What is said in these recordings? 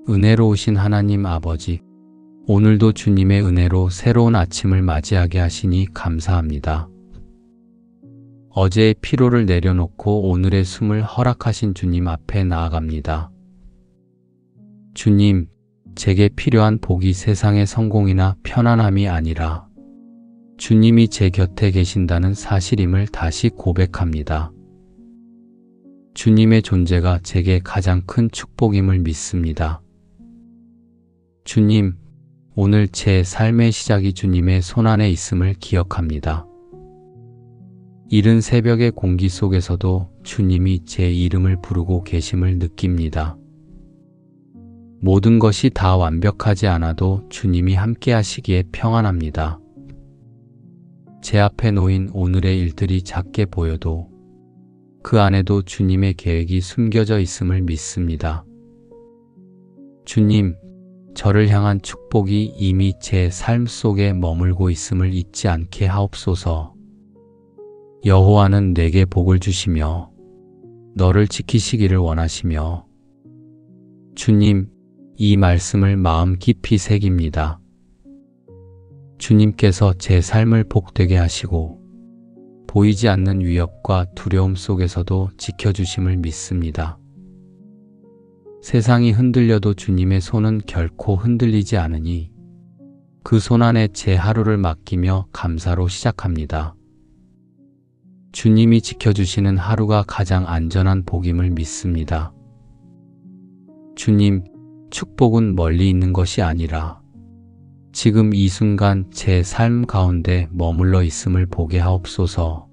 은혜로우신 하나님 아버지, 오늘도 주님의 은혜로 새로운 아침을 맞이하게 하시니 감사합니다. 어제의 피로를 내려놓고 오늘의 숨을 허락하신 주님 앞에 나아갑니다. 주님, 제게 필요한 복이 세상의 성공이나 편안함이 아니라 주님이 제 곁에 계신다는 사실임을 다시 고백합니다. 주님의 존재가 제게 가장 큰 축복임을 믿습니다. 주님, 오늘 제 삶의 시작이 주님의 손안에 있음을 기억합니다. 이른 새벽의 공기 속에서도 주님이 제 이름을 부르고 계심을 느낍니다. 모든 것이 다 완벽하지 않아도 주님이 함께 하시기에 평안합니다. 제 앞에 놓인 오늘의 일들이 작게 보여도 그 안에도 주님의 계획이 숨겨져 있음을 믿습니다. 주님, 저를 향한 축복이 이미 제 삶 속에 머물고 있음을 잊지 않게 하옵소서. 여호와는 내게 복을 주시며 너를 지키시기를 원하시며 주님, 이 말씀을 마음 깊이 새깁니다. 주님께서 제 삶을 복되게 하시고 보이지 않는 위협과 두려움 속에서도 지켜주심을 믿습니다. 세상이 흔들려도 주님의 손은 결코 흔들리지 않으니 그 손 안에 제 하루를 맡기며 감사로 시작합니다. 주님이 지켜주시는 하루가 가장 안전한 복임을 믿습니다. 주님, 축복은 멀리 있는 것이 아니라 지금 이 순간 제 삶 가운데 머물러 있음을 보게 하옵소서.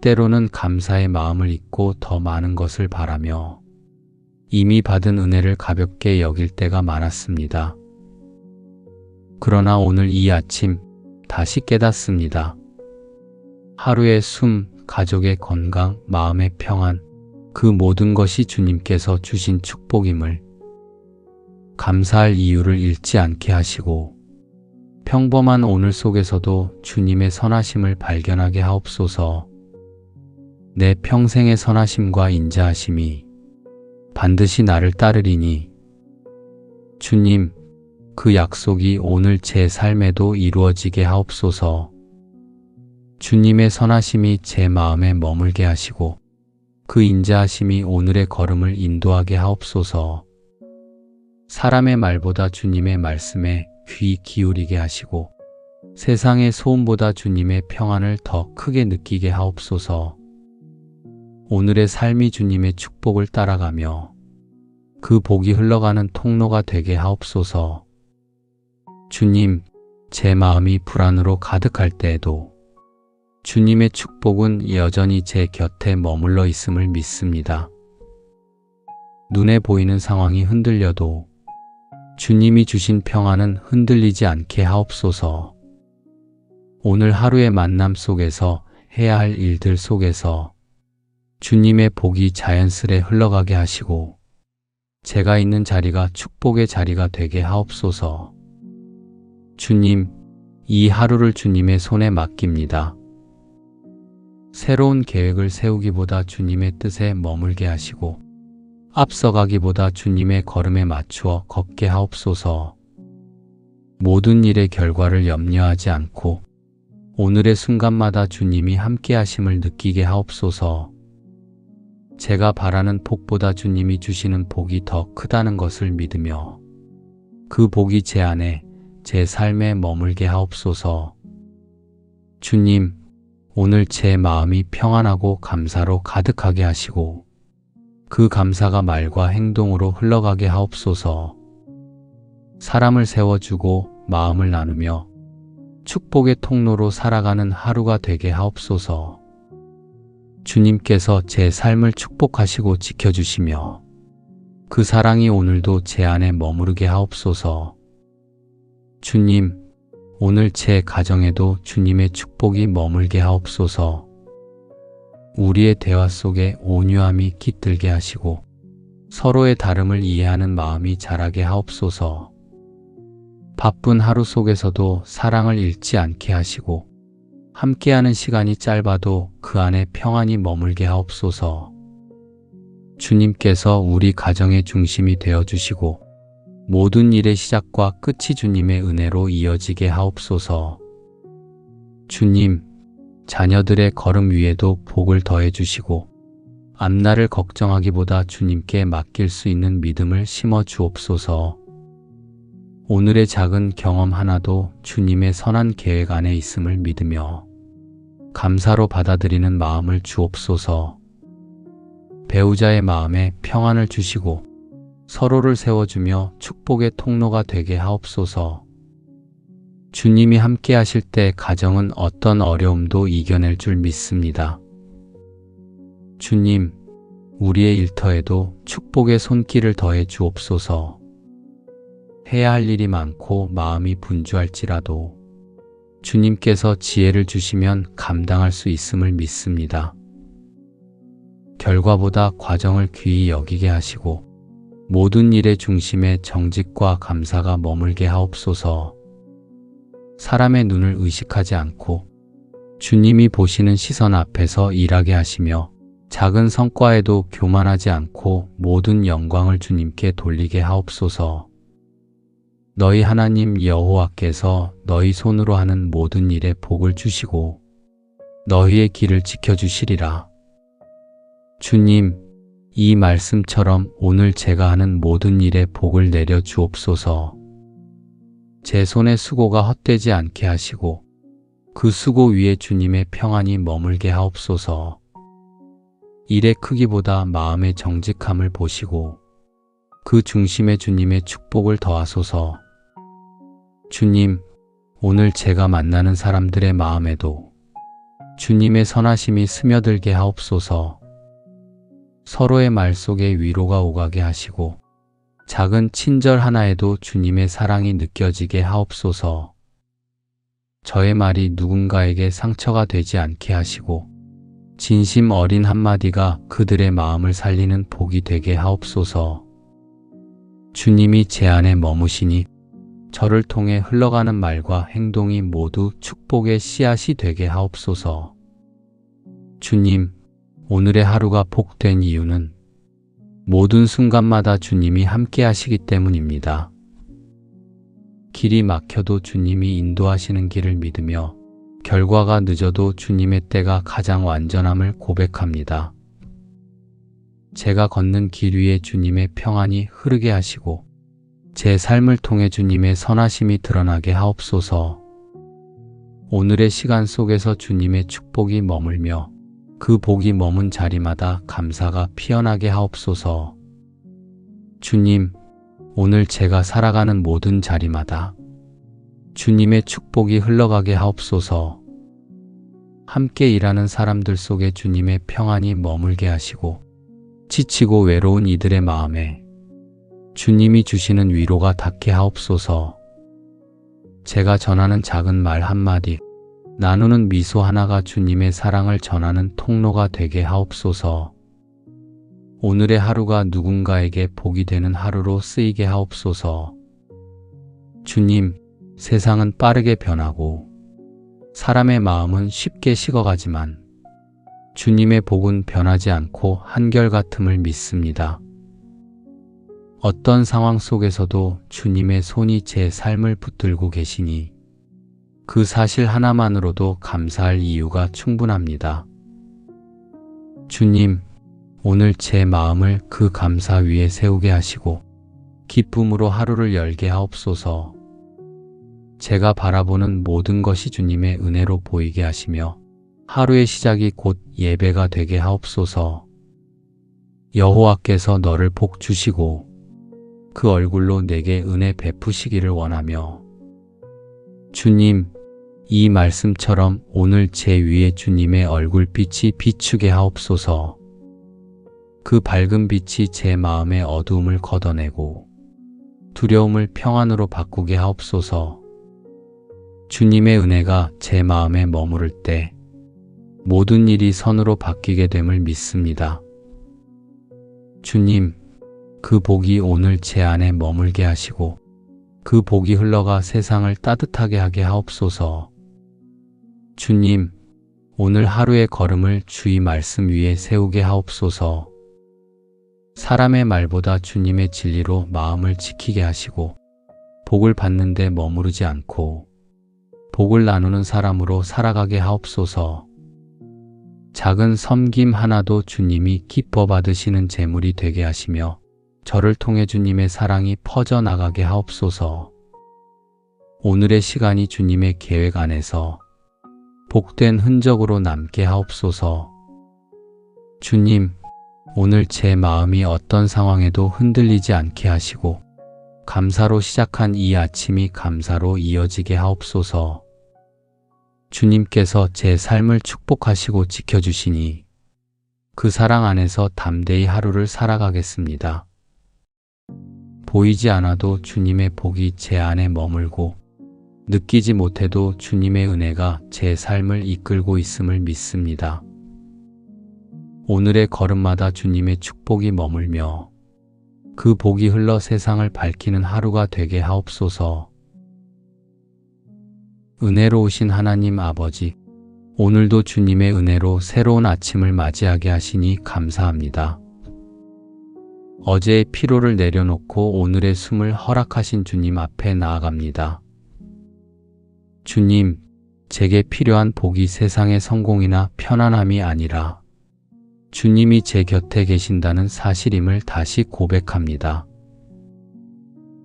때로는 감사의 마음을 잊고 더 많은 것을 바라며 이미 받은 은혜를 가볍게 여길 때가 많았습니다. 그러나 오늘 이 아침 다시 깨닫습니다. 하루의 숨, 가족의 건강, 마음의 평안, 그 모든 것이 주님께서 주신 축복임을 감사할 이유를 잃지 않게 하시고 평범한 오늘 속에서도 주님의 선하심을 발견하게 하옵소서. 내 평생의 선하심과 인자하심이 반드시 나를 따르리니 주님, 그 약속이 오늘 제 삶에도 이루어지게 하옵소서. 주님의 선하심이 제 마음에 머물게 하시고 그 인자하심이 오늘의 걸음을 인도하게 하옵소서. 사람의 말보다 주님의 말씀에 귀 기울이게 하시고 세상의 소음보다 주님의 평안을 더 크게 느끼게 하옵소서. 오늘의 삶이 주님의 축복을 따라가며 그 복이 흘러가는 통로가 되게 하옵소서. 주님, 제 마음이 불안으로 가득할 때에도 주님의 축복은 여전히 제 곁에 머물러 있음을 믿습니다. 눈에 보이는 상황이 흔들려도 주님이 주신 평안은 흔들리지 않게 하옵소서. 오늘 하루의 만남 속에서 해야 할 일들 속에서 주님의 복이 자연스레 흘러가게 하시고 제가 있는 자리가 축복의 자리가 되게 하옵소서. 주님, 이 하루를 주님의 손에 맡깁니다. 새로운 계획을 세우기보다 주님의 뜻에 머물게 하시고 앞서가기보다 주님의 걸음에 맞추어 걷게 하옵소서. 모든 일의 결과를 염려하지 않고 오늘의 순간마다 주님이 함께 하심을 느끼게 하옵소서. 제가 바라는 복보다 주님이 주시는 복이 더 크다는 것을 믿으며 그 복이 제 안에, 제 삶에 머물게 하옵소서. 주님, 오늘 제 마음이 평안하고 감사로 가득하게 하시고 그 감사가 말과 행동으로 흘러가게 하옵소서. 사람을 세워주고 마음을 나누며 축복의 통로로 살아가는 하루가 되게 하옵소서. 주님께서 제 삶을 축복하시고 지켜주시며 그 사랑이 오늘도 제 안에 머무르게 하옵소서. 주님, 오늘 제 가정에도 주님의 축복이 머물게 하옵소서. 우리의 대화 속에 온유함이 깃들게 하시고 서로의 다름을 이해하는 마음이 자라게 하옵소서. 바쁜 하루 속에서도 사랑을 잃지 않게 하시고 함께하는 시간이 짧아도 그 안에 평안이 머물게 하옵소서. 주님께서 우리 가정의 중심이 되어 주시고 모든 일의 시작과 끝이 주님의 은혜로 이어지게 하옵소서. 주님, 자녀들의 걸음 위에도 복을 더해 주시고 앞날을 걱정하기보다 주님께 맡길 수 있는 믿음을 심어 주옵소서. 오늘의 작은 경험 하나도 주님의 선한 계획 안에 있음을 믿으며 감사로 받아들이는 마음을 주옵소서. 배우자의 마음에 평안을 주시고 서로를 세워주며 축복의 통로가 되게 하옵소서. 주님이 함께 하실 때 가정은 어떤 어려움도 이겨낼 줄 믿습니다. 주님, 우리의 일터에도 축복의 손길을 더해 주옵소서. 해야 할 일이 많고 마음이 분주할지라도 주님께서 지혜를 주시면 감당할 수 있음을 믿습니다. 결과보다 과정을 귀히 여기게 하시고 모든 일의 중심에 정직과 감사가 머물게 하옵소서. 사람의 눈을 의식하지 않고 주님이 보시는 시선 앞에서 일하게 하시며 작은 성과에도 교만하지 않고 모든 영광을 주님께 돌리게 하옵소서. 너희 하나님 여호와께서 너희 손으로 하는 모든 일에 복을 주시고 너희의 길을 지켜주시리라. 주님, 이 말씀처럼 오늘 제가 하는 모든 일에 복을 내려 주옵소서. 제 손의 수고가 헛되지 않게 하시고 그 수고 위에 주님의 평안이 머물게 하옵소서. 일의 크기보다 마음의 정직함을 보시고 그 중심에 주님의 축복을 더하소서. 주님, 오늘 제가 만나는 사람들의 마음에도 주님의 선하심이 스며들게 하옵소서. 서로의 말 속에 위로가 오가게 하시고 작은 친절 하나에도 주님의 사랑이 느껴지게 하옵소서. 저의 말이 누군가에게 상처가 되지 않게 하시고 진심 어린 한마디가 그들의 마음을 살리는 복이 되게 하옵소서. 주님이 제 안에 머무시니 저를 통해 흘러가는 말과 행동이 모두 축복의 씨앗이 되게 하옵소서. 주님, 오늘의 하루가 복된 이유는 모든 순간마다 주님이 함께 하시기 때문입니다. 길이 막혀도 주님이 인도하시는 길을 믿으며 결과가 늦어도 주님의 때가 가장 완전함을 고백합니다. 제가 걷는 길 위에 주님의 평안이 흐르게 하시고 제 삶을 통해 주님의 선하심이 드러나게 하옵소서. 오늘의 시간 속에서 주님의 축복이 머물며 그 복이 머문 자리마다 감사가 피어나게 하옵소서. 주님, 오늘 제가 살아가는 모든 자리마다 주님의 축복이 흘러가게 하옵소서. 함께 일하는 사람들 속에 주님의 평안이 머물게 하시고 지치고 외로운 이들의 마음에 주님이 주시는 위로가 닿게 하옵소서. 제가 전하는 작은 말 한마디, 나누는 미소 하나가 주님의 사랑을 전하는 통로가 되게 하옵소서. 오늘의 하루가 누군가에게 복이 되는 하루로 쓰이게 하옵소서. 주님, 세상은 빠르게 변하고 사람의 마음은 쉽게 식어가지만 주님의 복은 변하지 않고 한결같음을 믿습니다. 어떤 상황 속에서도 주님의 손이 제 삶을 붙들고 계시니 그 사실 하나만으로도 감사할 이유가 충분합니다. 주님, 오늘 제 마음을 그 감사 위에 세우게 하시고 기쁨으로 하루를 열게 하옵소서. 제가 바라보는 모든 것이 주님의 은혜로 보이게 하시며 하루의 시작이 곧 예배가 되게 하옵소서. 여호와께서 너를 복 주시고 그 얼굴로 내게 은혜 베푸시기를 원하며 주님, 이 말씀처럼 오늘 제 위에 주님의 얼굴빛이 비추게 하옵소서. 그 밝은 빛이 제 마음의 어두움을 걷어내고 두려움을 평안으로 바꾸게 하옵소서. 주님의 은혜가 제 마음에 머무를 때 모든 일이 선으로 바뀌게 됨을 믿습니다. 주님, 그 복이 오늘 제 안에 머물게 하시고 그 복이 흘러가 세상을 따뜻하게 하게 하옵소서. 주님, 오늘 하루의 걸음을 주의 말씀 위에 세우게 하옵소서. 사람의 말보다 주님의 진리로 마음을 지키게 하시고 복을 받는 데 머무르지 않고 복을 나누는 사람으로 살아가게 하옵소서. 작은 섬김 하나도 주님이 기뻐 받으시는 제물이 되게 하시며 저를 통해 주님의 사랑이 퍼져나가게 하옵소서. 오늘의 시간이 주님의 계획 안에서 복된 흔적으로 남게 하옵소서. 주님, 오늘 제 마음이 어떤 상황에도 흔들리지 않게 하시고 감사로 시작한 이 아침이 감사로 이어지게 하옵소서. 주님께서 제 삶을 축복하시고 지켜주시니 그 사랑 안에서 담대히 하루를 살아가겠습니다. 보이지 않아도 주님의 복이 제 안에 머물고 느끼지 못해도 주님의 은혜가 제 삶을 이끌고 있음을 믿습니다. 오늘의 걸음마다 주님의 축복이 머물며 그 복이 흘러 세상을 밝히는 하루가 되게 하옵소서. 은혜로우신 하나님 아버지, 오늘도 주님의 은혜로 새로운 아침을 맞이하게 하시니 감사합니다. 어제의 피로를 내려놓고 오늘의 숨을 허락하신 주님 앞에 나아갑니다. 주님, 제게 필요한 복이 세상의 성공이나 편안함이 아니라 주님이 제 곁에 계신다는 사실임을 다시 고백합니다.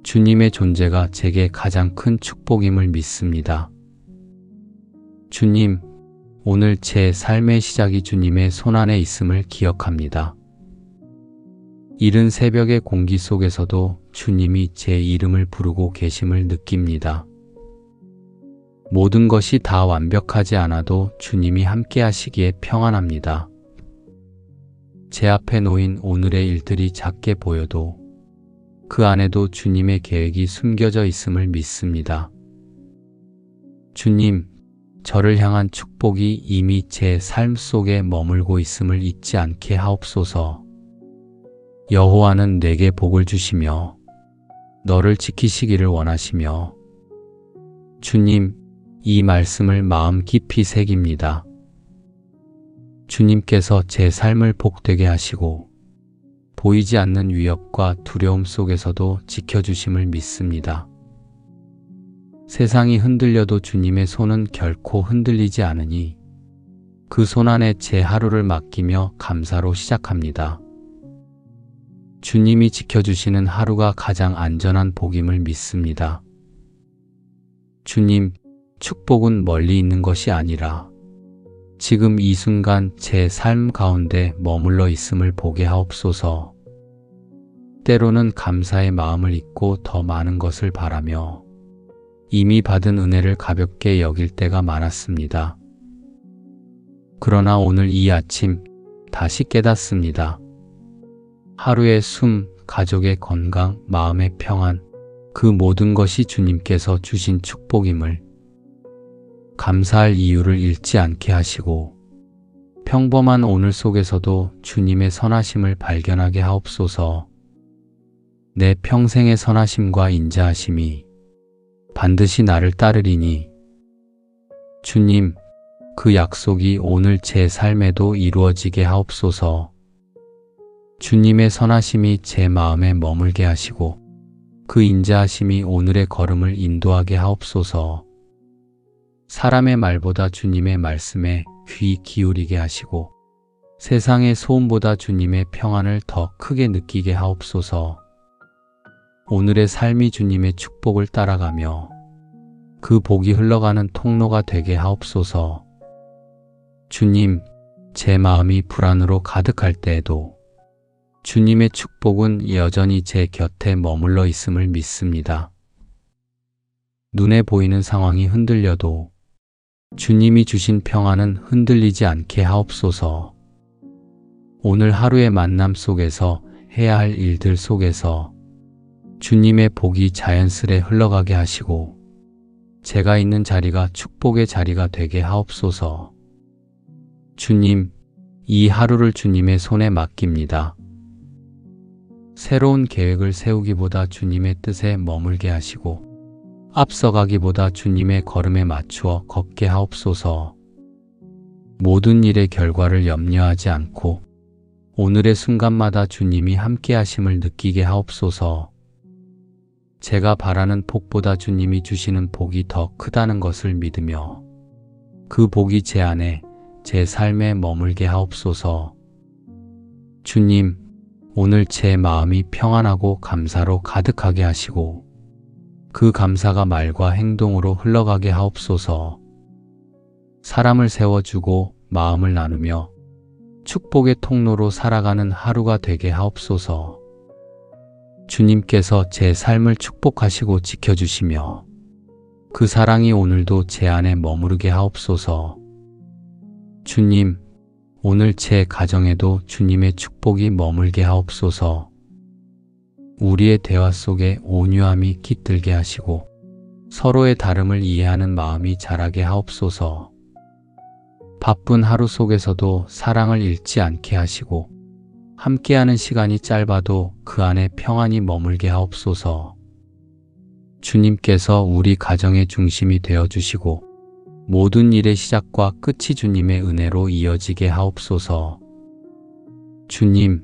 주님의 존재가 제게 가장 큰 축복임을 믿습니다. 주님, 오늘 제 삶의 시작이 주님의 손안에 있음을 기억합니다. 이른 새벽의 공기 속에서도 주님이 제 이름을 부르고 계심을 느낍니다. 모든 것이 다 완벽하지 않아도 주님이 함께 하시기에 평안합니다. 제 앞에 놓인 오늘의 일들이 작게 보여도 그 안에도 주님의 계획이 숨겨져 있음을 믿습니다. 주님, 저를 향한 축복이 이미 제 삶 속에 머물고 있음을 잊지 않게 하옵소서. 여호와는 내게 복을 주시며 너를 지키시기를 원하시며 주님, 이 말씀을 마음 깊이 새깁니다. 주님께서 제 삶을 복되게 하시고 보이지 않는 위협과 두려움 속에서도 지켜주심을 믿습니다. 세상이 흔들려도 주님의 손은 결코 흔들리지 않으니 그 손 안에 제 하루를 맡기며 감사로 시작합니다. 주님이 지켜주시는 하루가 가장 안전한 복임을 믿습니다. 주님, 축복은 멀리 있는 것이 아니라 지금 이 순간 제 삶 가운데 머물러 있음을 보게 하옵소서. 때로는 감사의 마음을 잊고 더 많은 것을 바라며 이미 받은 은혜를 가볍게 여길 때가 많았습니다. 그러나 오늘 이 아침 다시 깨닫습니다. 하루의 숨, 가족의 건강, 마음의 평안, 그 모든 것이 주님께서 주신 축복임을 감사할 이유를 잃지 않게 하시고 평범한 오늘 속에서도 주님의 선하심을 발견하게 하옵소서. 내 평생의 선하심과 인자하심이 반드시 나를 따르리니 주님, 그 약속이 오늘 제 삶에도 이루어지게 하옵소서. 주님의 선하심이 제 마음에 머물게 하시고 그 인자하심이 오늘의 걸음을 인도하게 하옵소서. 사람의 말보다 주님의 말씀에 귀 기울이게 하시고 세상의 소음보다 주님의 평안을 더 크게 느끼게 하옵소서. 오늘의 삶이 주님의 축복을 따라가며 그 복이 흘러가는 통로가 되게 하옵소서. 주님, 제 마음이 불안으로 가득할 때에도 주님의 축복은 여전히 제 곁에 머물러 있음을 믿습니다. 눈에 보이는 상황이 흔들려도 주님이 주신 평안은 흔들리지 않게 하옵소서. 오늘 하루의 만남 속에서 해야 할 일들 속에서 주님의 복이 자연스레 흘러가게 하시고 제가 있는 자리가 축복의 자리가 되게 하옵소서. 주님, 이 하루를 주님의 손에 맡깁니다. 새로운 계획을 세우기보다 주님의 뜻에 머물게 하시고 앞서가기보다 주님의 걸음에 맞추어 걷게 하옵소서. 모든 일의 결과를 염려하지 않고 오늘의 순간마다 주님이 함께 하심을 느끼게 하옵소서. 제가 바라는 복보다 주님이 주시는 복이 더 크다는 것을 믿으며 그 복이 제 안에 제 삶에 머물게 하옵소서. 주님, 오늘 제 마음이 평안하고 감사로 가득하게 하시고 그 감사가 말과 행동으로 흘러가게 하옵소서. 사람을 세워주고 마음을 나누며 축복의 통로로 살아가는 하루가 되게 하옵소서. 주님께서 제 삶을 축복하시고 지켜주시며 그 사랑이 오늘도 제 안에 머무르게 하옵소서. 주님, 오늘 제 가정에도 주님의 축복이 머물게 하옵소서. 우리의 대화 속에 온유함이 깃들게 하시고 서로의 다름을 이해하는 마음이 자라게 하옵소서. 바쁜 하루 속에서도 사랑을 잃지 않게 하시고 함께하는 시간이 짧아도 그 안에 평안이 머물게 하옵소서. 주님께서 우리 가정의 중심이 되어주시고 모든 일의 시작과 끝이 주님의 은혜로 이어지게 하옵소서. 주님,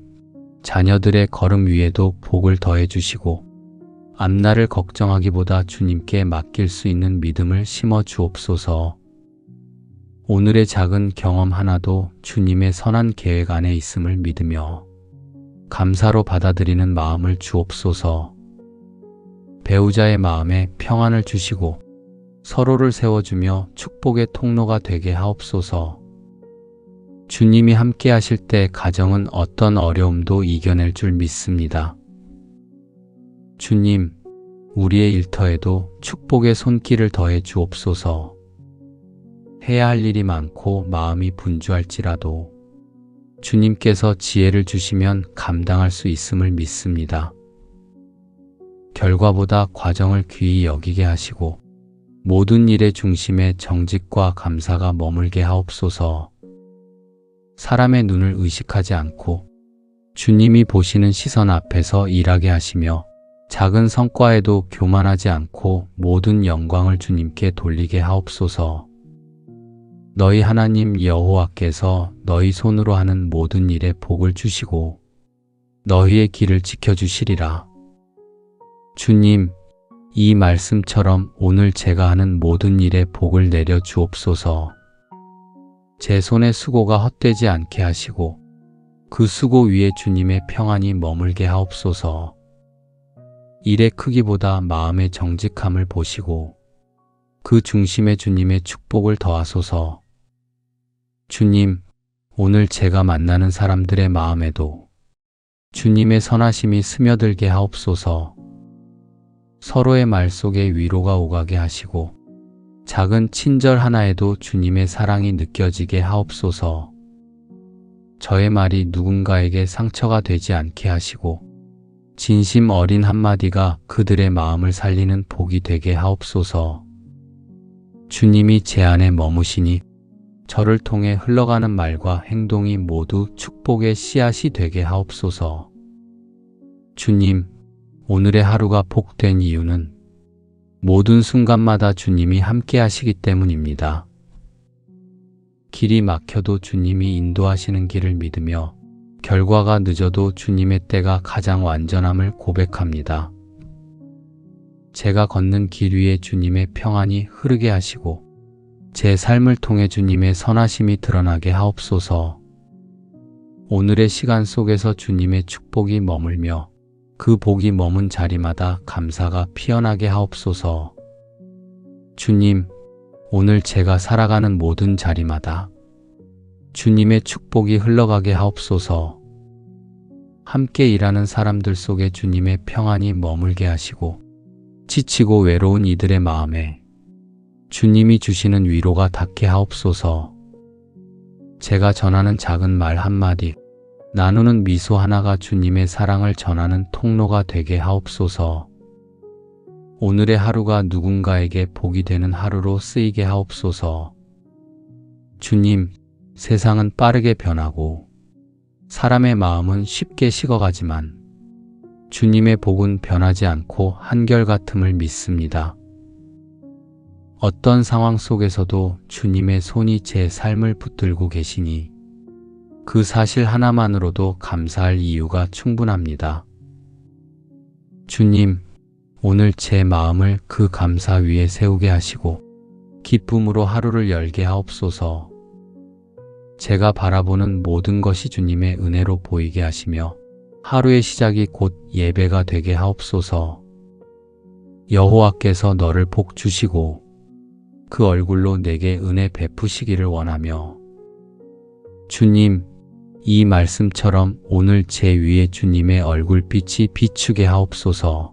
자녀들의 걸음 위에도 복을 더해 주시고 앞날을 걱정하기보다 주님께 맡길 수 있는 믿음을 심어 주옵소서. 오늘의 작은 경험 하나도 주님의 선한 계획 안에 있음을 믿으며 감사로 받아들이는 마음을 주옵소서. 배우자의 마음에 평안을 주시고 서로를 세워주며 축복의 통로가 되게 하옵소서. 주님이 함께 하실 때 가정은 어떤 어려움도 이겨낼 줄 믿습니다. 주님, 우리의 일터에도 축복의 손길을 더해 주옵소서. 해야 할 일이 많고 마음이 분주할지라도 주님께서 지혜를 주시면 감당할 수 있음을 믿습니다. 결과보다 과정을 귀히 여기게 하시고 모든 일의 중심에 정직과 감사가 머물게 하옵소서. 사람의 눈을 의식하지 않고 주님이 보시는 시선 앞에서 일하게 하시며 작은 성과에도 교만하지 않고 모든 영광을 주님께 돌리게 하옵소서. 너희 하나님 여호와께서 너희 손으로 하는 모든 일에 복을 주시고 너희의 길을 지켜주시리라. 주님, 이 말씀처럼 오늘 제가 하는 모든 일에 복을 내려 주옵소서. 제 손의 수고가 헛되지 않게 하시고 그 수고 위에 주님의 평안이 머물게 하옵소서. 일의 크기보다 마음의 정직함을 보시고 그 중심에 주님의 축복을 더하소서. 주님, 오늘 제가 만나는 사람들의 마음에도 주님의 선하심이 스며들게 하옵소서. 서로의 말 속에 위로가 오가게 하시고 작은 친절 하나에도 주님의 사랑이 느껴지게 하옵소서. 저의 말이 누군가에게 상처가 되지 않게 하시고 진심 어린 한마디가 그들의 마음을 살리는 복이 되게 하옵소서. 주님이 제 안에 머무시니 저를 통해 흘러가는 말과 행동이 모두 축복의 씨앗이 되게 하옵소서. 주님, 오늘의 하루가 복된 이유는 모든 순간마다 주님이 함께 하시기 때문입니다. 길이 막혀도 주님이 인도하시는 길을 믿으며 결과가 늦어도 주님의 때가 가장 완전함을 고백합니다. 제가 걷는 길 위에 주님의 평안이 흐르게 하시고 제 삶을 통해 주님의 선하심이 드러나게 하옵소서. 오늘의 시간 속에서 주님의 축복이 머물며 그 복이 머문 자리마다 감사가 피어나게 하옵소서. 주님, 오늘 제가 살아가는 모든 자리마다 주님의 축복이 흘러가게 하옵소서. 함께 일하는 사람들 속에 주님의 평안이 머물게 하시고 지치고 외로운 이들의 마음에 주님이 주시는 위로가 닿게 하옵소서. 제가 전하는 작은 말 한마디, 나누는 미소 하나가 주님의 사랑을 전하는 통로가 되게 하옵소서. 오늘의 하루가 누군가에게 복이 되는 하루로 쓰이게 하옵소서. 주님, 세상은 빠르게 변하고 사람의 마음은 쉽게 식어가지만 주님의 복은 변하지 않고 한결같음을 믿습니다. 어떤 상황 속에서도 주님의 손이 제 삶을 붙들고 계시니 그 사실 하나만으로도 감사할 이유가 충분합니다. 주님, 오늘 제 마음을 그 감사 위에 세우게 하시고 기쁨으로 하루를 열게 하옵소서. 제가 바라보는 모든 것이 주님의 은혜로 보이게 하시며 하루의 시작이 곧 예배가 되게 하옵소서. 여호와께서 너를 복 주시고 그 얼굴로 내게 은혜 베푸시기를 원하며 주님, 이 말씀처럼 오늘 제 위에 주님의 얼굴빛이 비추게 하옵소서.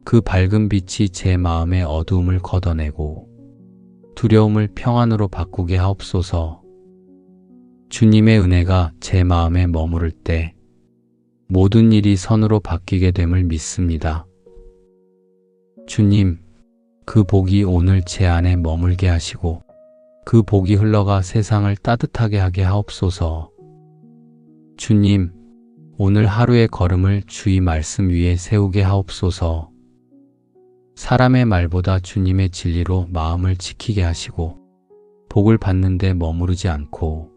그 밝은 빛이 제 마음의 어두움을 걷어내고 두려움을 평안으로 바꾸게 하옵소서. 주님의 은혜가 제 마음에 머무를 때 모든 일이 선으로 바뀌게 됨을 믿습니다. 주님, 그 복이 오늘 제 안에 머물게 하시고 그 복이 흘러가 세상을 따뜻하게 하게 하옵소서. 주님, 오늘 하루의 걸음을 주의 말씀 위에 세우게 하옵소서. 사람의 말보다 주님의 진리로 마음을 지키게 하시고 복을 받는 데 머무르지 않고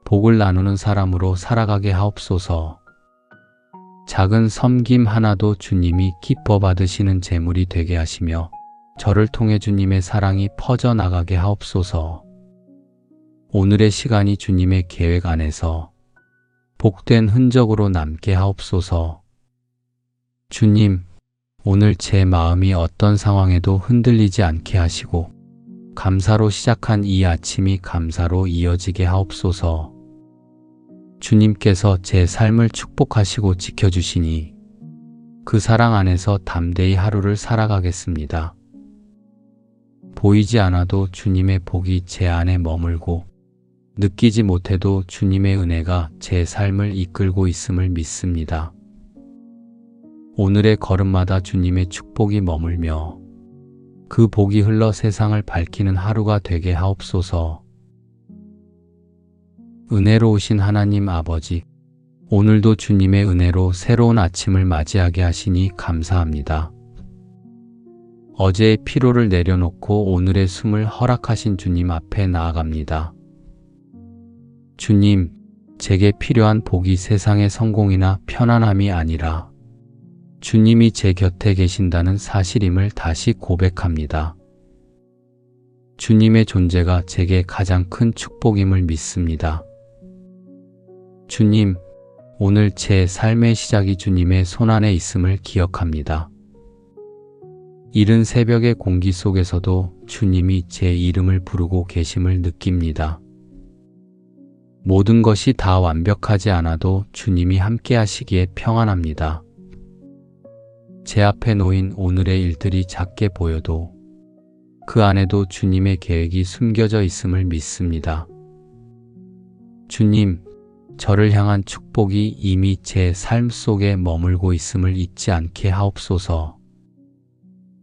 복을 나누는 사람으로 살아가게 하옵소서. 작은 섬김 하나도 주님이 기뻐 받으시는 제물이 되게 하시며 저를 통해 주님의 사랑이 퍼져나가게 하옵소서. 오늘의 시간이 주님의 계획 안에서 복된 흔적으로 남게 하옵소서. 주님, 오늘 제 마음이 어떤 상황에도 흔들리지 않게 하시고 감사로 시작한 이 아침이 감사로 이어지게 하옵소서. 주님께서 제 삶을 축복하시고 지켜주시니 그 사랑 안에서 담대히 하루를 살아가겠습니다. 보이지 않아도 주님의 복이 제 안에 머물고 느끼지 못해도 주님의 은혜가 제 삶을 이끌고 있음을 믿습니다. 오늘의 걸음마다 주님의 축복이 머물며 그 복이 흘러 세상을 밝히는 하루가 되게 하옵소서. 은혜로우신 하나님 아버지, 오늘도 주님의 은혜로 새로운 아침을 맞이하게 하시니 감사합니다. 어제의 피로를 내려놓고 오늘의 숨을 허락하신 주님 앞에 나아갑니다. 주님, 제게 필요한 복이 세상의 성공이나 편안함이 아니라 주님이 제 곁에 계신다는 사실임을 다시 고백합니다. 주님의 존재가 제게 가장 큰 축복임을 믿습니다. 주님, 오늘 제 삶의 시작이 주님의 손안에 있음을 기억합니다. 이른 새벽의 공기 속에서도 주님이 제 이름을 부르고 계심을 느낍니다. 모든 것이 다 완벽하지 않아도 주님이 함께 하시기에 평안합니다. 제 앞에 놓인 오늘의 일들이 작게 보여도 그 안에도 주님의 계획이 숨겨져 있음을 믿습니다. 주님, 저를 향한 축복이 이미 제 삶 속에 머물고 있음을 잊지 않게 하옵소서.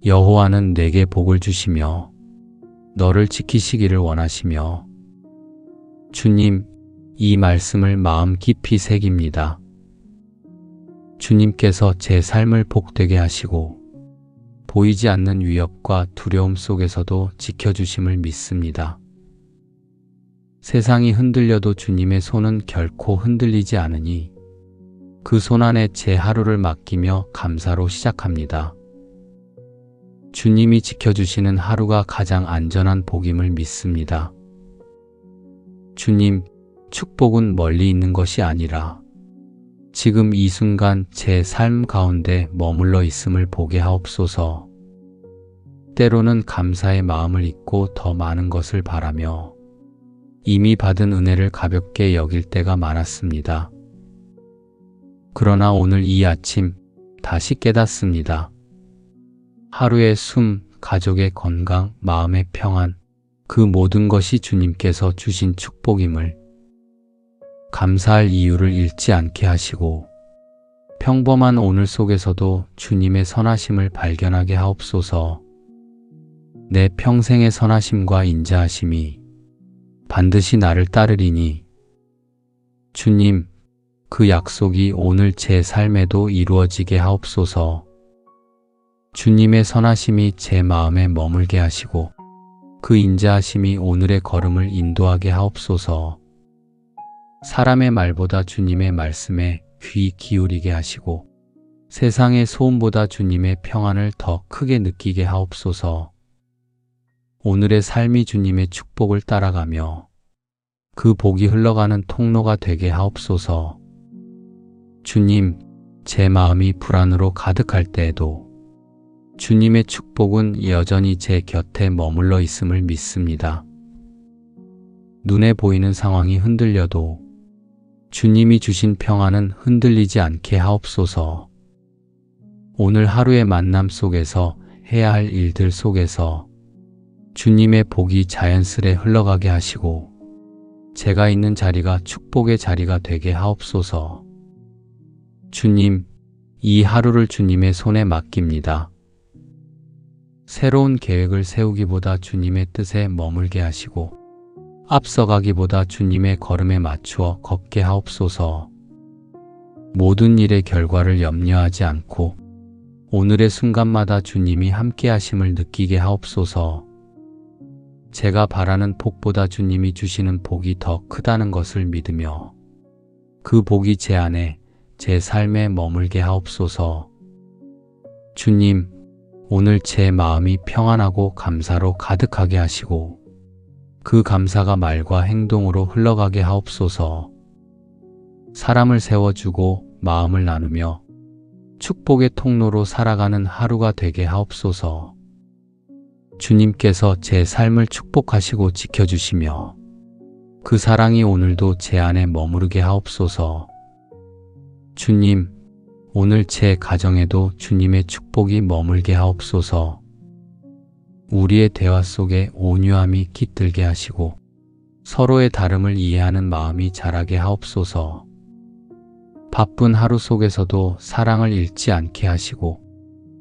여호와는 내게 복을 주시며 너를 지키시기를 원하시며 주님, 이 말씀을 마음 깊이 새깁니다. 주님께서 제 삶을 복되게 하시고 보이지 않는 위협과 두려움 속에서도 지켜주심을 믿습니다. 세상이 흔들려도 주님의 손은 결코 흔들리지 않으니 그 손 안에 제 하루를 맡기며 감사로 시작합니다. 주님이 지켜주시는 하루가 가장 안전한 복임을 믿습니다. 주님, 축복은 멀리 있는 것이 아니라 지금 이 순간 제 삶 가운데 머물러 있음을 보게 하옵소서. 때로는 감사의 마음을 잊고 더 많은 것을 바라며 이미 받은 은혜를 가볍게 여길 때가 많았습니다. 그러나 오늘 이 아침 다시 깨닫습니다. 하루의 숨, 가족의 건강, 마음의 평안, 그 모든 것이 주님께서 주신 축복임을 감사할 이유를 잃지 않게 하시고 평범한 오늘 속에서도 주님의 선하심을 발견하게 하옵소서. 내 평생의 선하심과 인자하심이 반드시 나를 따르리니 주님, 그 약속이 오늘 제 삶에도 이루어지게 하옵소서. 주님의 선하심이 제 마음에 머물게 하시고 그 인자하심이 오늘의 걸음을 인도하게 하옵소서. 사람의 말보다 주님의 말씀에 귀 기울이게 하시고 세상의 소음보다 주님의 평안을 더 크게 느끼게 하옵소서. 오늘의 삶이 주님의 축복을 따라가며 그 복이 흘러가는 통로가 되게 하옵소서. 주님, 제 마음이 불안으로 가득할 때에도 주님의 축복은 여전히 제 곁에 머물러 있음을 믿습니다. 눈에 보이는 상황이 흔들려도 주님이 주신 평안은 흔들리지 않게 하옵소서. 오늘 하루의 만남 속에서 해야 할 일들 속에서 주님의 복이 자연스레 흘러가게 하시고 제가 있는 자리가 축복의 자리가 되게 하옵소서. 주님, 이 하루를 주님의 손에 맡깁니다. 새로운 계획을 세우기보다 주님의 뜻에 머물게 하시고 앞서가기보다 주님의 걸음에 맞추어 걷게 하옵소서. 모든 일의 결과를 염려하지 않고 오늘의 순간마다 주님이 함께 하심을 느끼게 하옵소서. 제가 바라는 복보다 주님이 주시는 복이 더 크다는 것을 믿으며 그 복이 제 안에 제 삶에 머물게 하옵소서. 주님, 오늘 제 마음이 평안하고 감사로 가득하게 하시고 그 감사가 말과 행동으로 흘러가게 하옵소서. 사람을 세워주고 마음을 나누며 축복의 통로로 살아가는 하루가 되게 하옵소서. 주님께서 제 삶을 축복하시고 지켜주시며 그 사랑이 오늘도 제 안에 머무르게 하옵소서. 주님, 오늘 제 가정에도 주님의 축복이 머물게 하옵소서. 우리의 대화 속에 온유함이 깃들게 하시고 서로의 다름을 이해하는 마음이 자라게 하옵소서. 바쁜 하루 속에서도 사랑을 잃지 않게 하시고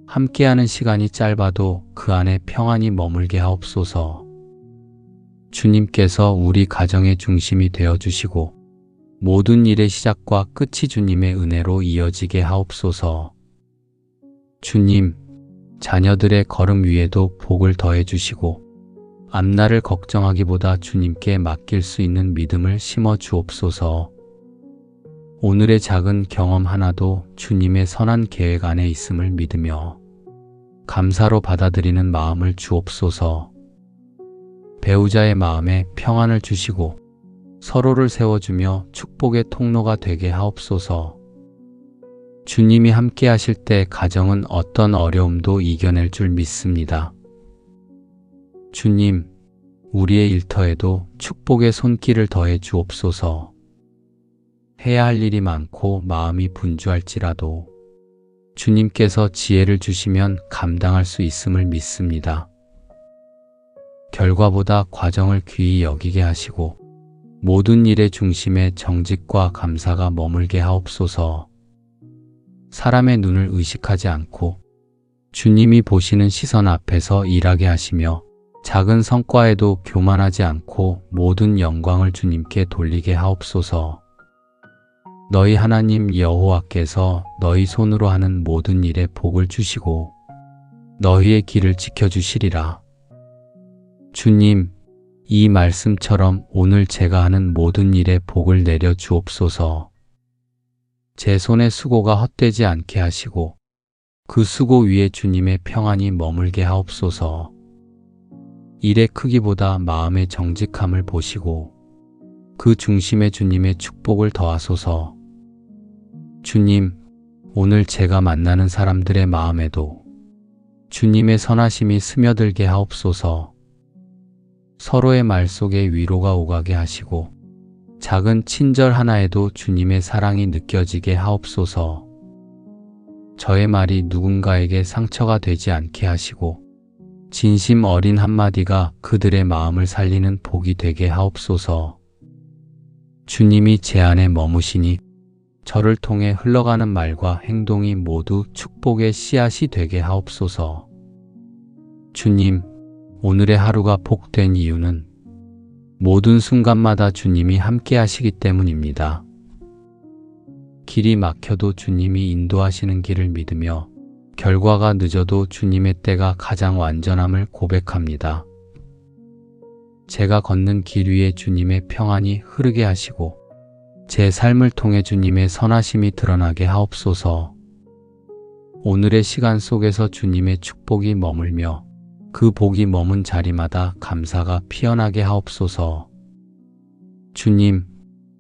함께하는 시간이 짧아도 그 안에 평안이 머물게 하옵소서. 주님께서 우리 가정의 중심이 되어주시고 모든 일의 시작과 끝이 주님의 은혜로 이어지게 하옵소서. 주님, 자녀들의 걸음 위에도 복을 더해 주시고 앞날을 걱정하기보다 주님께 맡길 수 있는 믿음을 심어 주옵소서. 오늘의 작은 경험 하나도 주님의 선한 계획 안에 있음을 믿으며 감사로 받아들이는 마음을 주옵소서. 배우자의 마음에 평안을 주시고 서로를 세워주며 축복의 통로가 되게 하옵소서. 주님이 함께 하실 때 가정은 어떤 어려움도 이겨낼 줄 믿습니다. 주님, 우리의 일터에도 축복의 손길을 더해 주옵소서. 해야 할 일이 많고 마음이 분주할지라도 주님께서 지혜를 주시면 감당할 수 있음을 믿습니다. 결과보다 과정을 귀히 여기게 하시고 모든 일의 중심에 정직과 감사가 머물게 하옵소서. 사람의 눈을 의식하지 않고 주님이 보시는 시선 앞에서 일하게 하시며 작은 성과에도 교만하지 않고 모든 영광을 주님께 돌리게 하옵소서. 너희 하나님 여호와께서 너희 손으로 하는 모든 일에 복을 주시고 너희의 길을 지켜주시리라. 주님, 이 말씀처럼 오늘 제가 하는 모든 일에 복을 내려 주옵소서. 제 손의 수고가 헛되지 않게 하시고 그 수고 위에 주님의 평안이 머물게 하옵소서. 일의 크기보다 마음의 정직함을 보시고 그 중심에 주님의 축복을 더하소서. 주님, 오늘 제가 만나는 사람들의 마음에도 주님의 선하심이 스며들게 하옵소서. 서로의 말 속에 위로가 오가게 하시고 작은 친절 하나에도 주님의 사랑이 느껴지게 하옵소서. 저의 말이 누군가에게 상처가 되지 않게 하시고 진심 어린 한마디가 그들의 마음을 살리는 복이 되게 하옵소서. 주님이 제 안에 머무시니 저를 통해 흘러가는 말과 행동이 모두 축복의 씨앗이 되게 하옵소서. 주님, 오늘의 하루가 복된 이유는 모든 순간마다 주님이 함께 하시기 때문입니다. 길이 막혀도 주님이 인도하시는 길을 믿으며 결과가 늦어도 주님의 때가 가장 완전함을 고백합니다. 제가 걷는 길 위에 주님의 평안이 흐르게 하시고 제 삶을 통해 주님의 선하심이 드러나게 하옵소서. 오늘의 시간 속에서 주님의 축복이 머물며 그 복이 머문 자리마다 감사가 피어나게 하옵소서. 주님,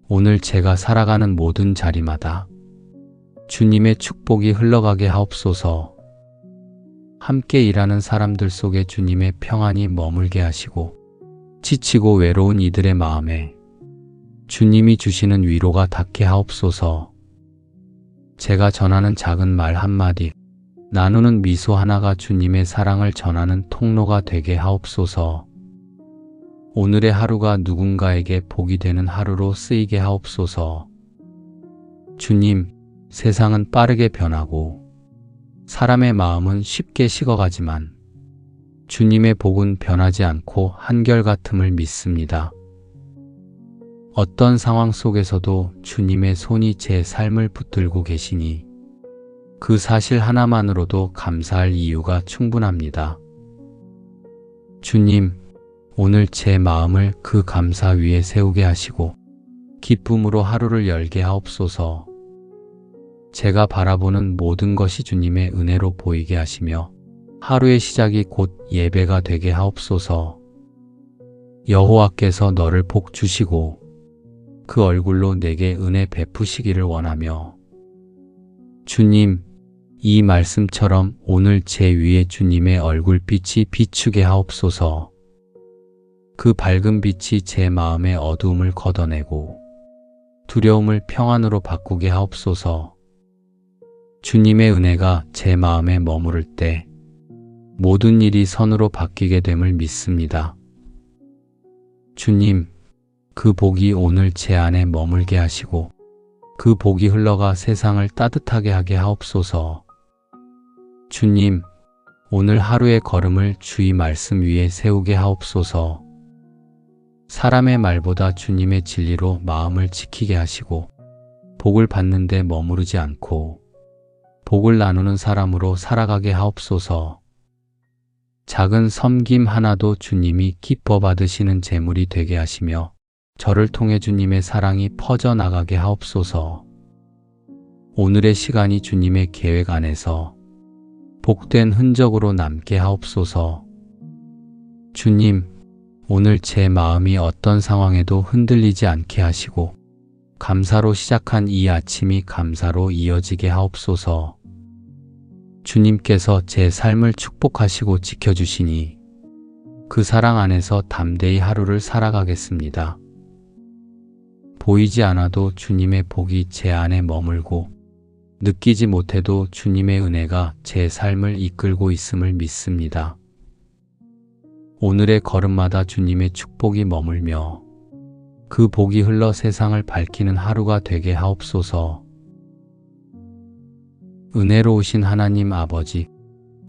오늘 제가 살아가는 모든 자리마다 주님의 축복이 흘러가게 하옵소서. 함께 일하는 사람들 속에 주님의 평안이 머물게 하시고 지치고 외로운 이들의 마음에 주님이 주시는 위로가 닿게 하옵소서. 제가 전하는 작은 말 한마디, 나누는 미소 하나가 주님의 사랑을 전하는 통로가 되게 하옵소서. 오늘의 하루가 누군가에게 복이 되는 하루로 쓰이게 하옵소서. 주님, 세상은 빠르게 변하고 사람의 마음은 쉽게 식어가지만 주님의 복은 변하지 않고 한결같음을 믿습니다. 어떤 상황 속에서도 주님의 손이 제 삶을 붙들고 계시니 그 사실 하나만으로도 감사할 이유가 충분합니다. 주님, 오늘 제 마음을 그 감사 위에 세우게 하시고 기쁨으로 하루를 열게 하옵소서. 제가 바라보는 모든 것이 주님의 은혜로 보이게 하시며 하루의 시작이 곧 예배가 되게 하옵소서. 여호와께서 너를 복 주시고 그 얼굴로 내게 은혜 베푸시기를 원하며 주님, 이 말씀처럼 오늘 제 위에 주님의 얼굴빛이 비추게 하옵소서. 그 밝은 빛이 제 마음의 어두움을 걷어내고 두려움을 평안으로 바꾸게 하옵소서. 주님의 은혜가 제 마음에 머무를 때 모든 일이 선으로 바뀌게 됨을 믿습니다. 주님, 그 복이 오늘 제 안에 머물게 하시고 그 복이 흘러가 세상을 따뜻하게 하게 하옵소서. 주님, 오늘 하루의 걸음을 주의 말씀 위에 세우게 하옵소서. 사람의 말보다 주님의 진리로 마음을 지키게 하시고 복을 받는 데 머무르지 않고 복을 나누는 사람으로 살아가게 하옵소서. 작은 섬김 하나도 주님이 기뻐 받으시는 제물이 되게 하시며 저를 통해 주님의 사랑이 퍼져나가게 하옵소서. 오늘의 시간이 주님의 계획 안에서 복된 흔적으로 남게 하옵소서. 주님, 오늘 제 마음이 어떤 상황에도 흔들리지 않게 하시고 감사로 시작한 이 아침이 감사로 이어지게 하옵소서. 주님께서 제 삶을 축복하시고 지켜주시니 그 사랑 안에서 담대히 하루를 살아가겠습니다. 보이지 않아도 주님의 복이 제 안에 머물고 느끼지 못해도 주님의 은혜가 제 삶을 이끌고 있음을 믿습니다. 오늘의 걸음마다 주님의 축복이 머물며 그 복이 흘러 세상을 밝히는 하루가 되게 하옵소서. 은혜로우신 하나님 아버지,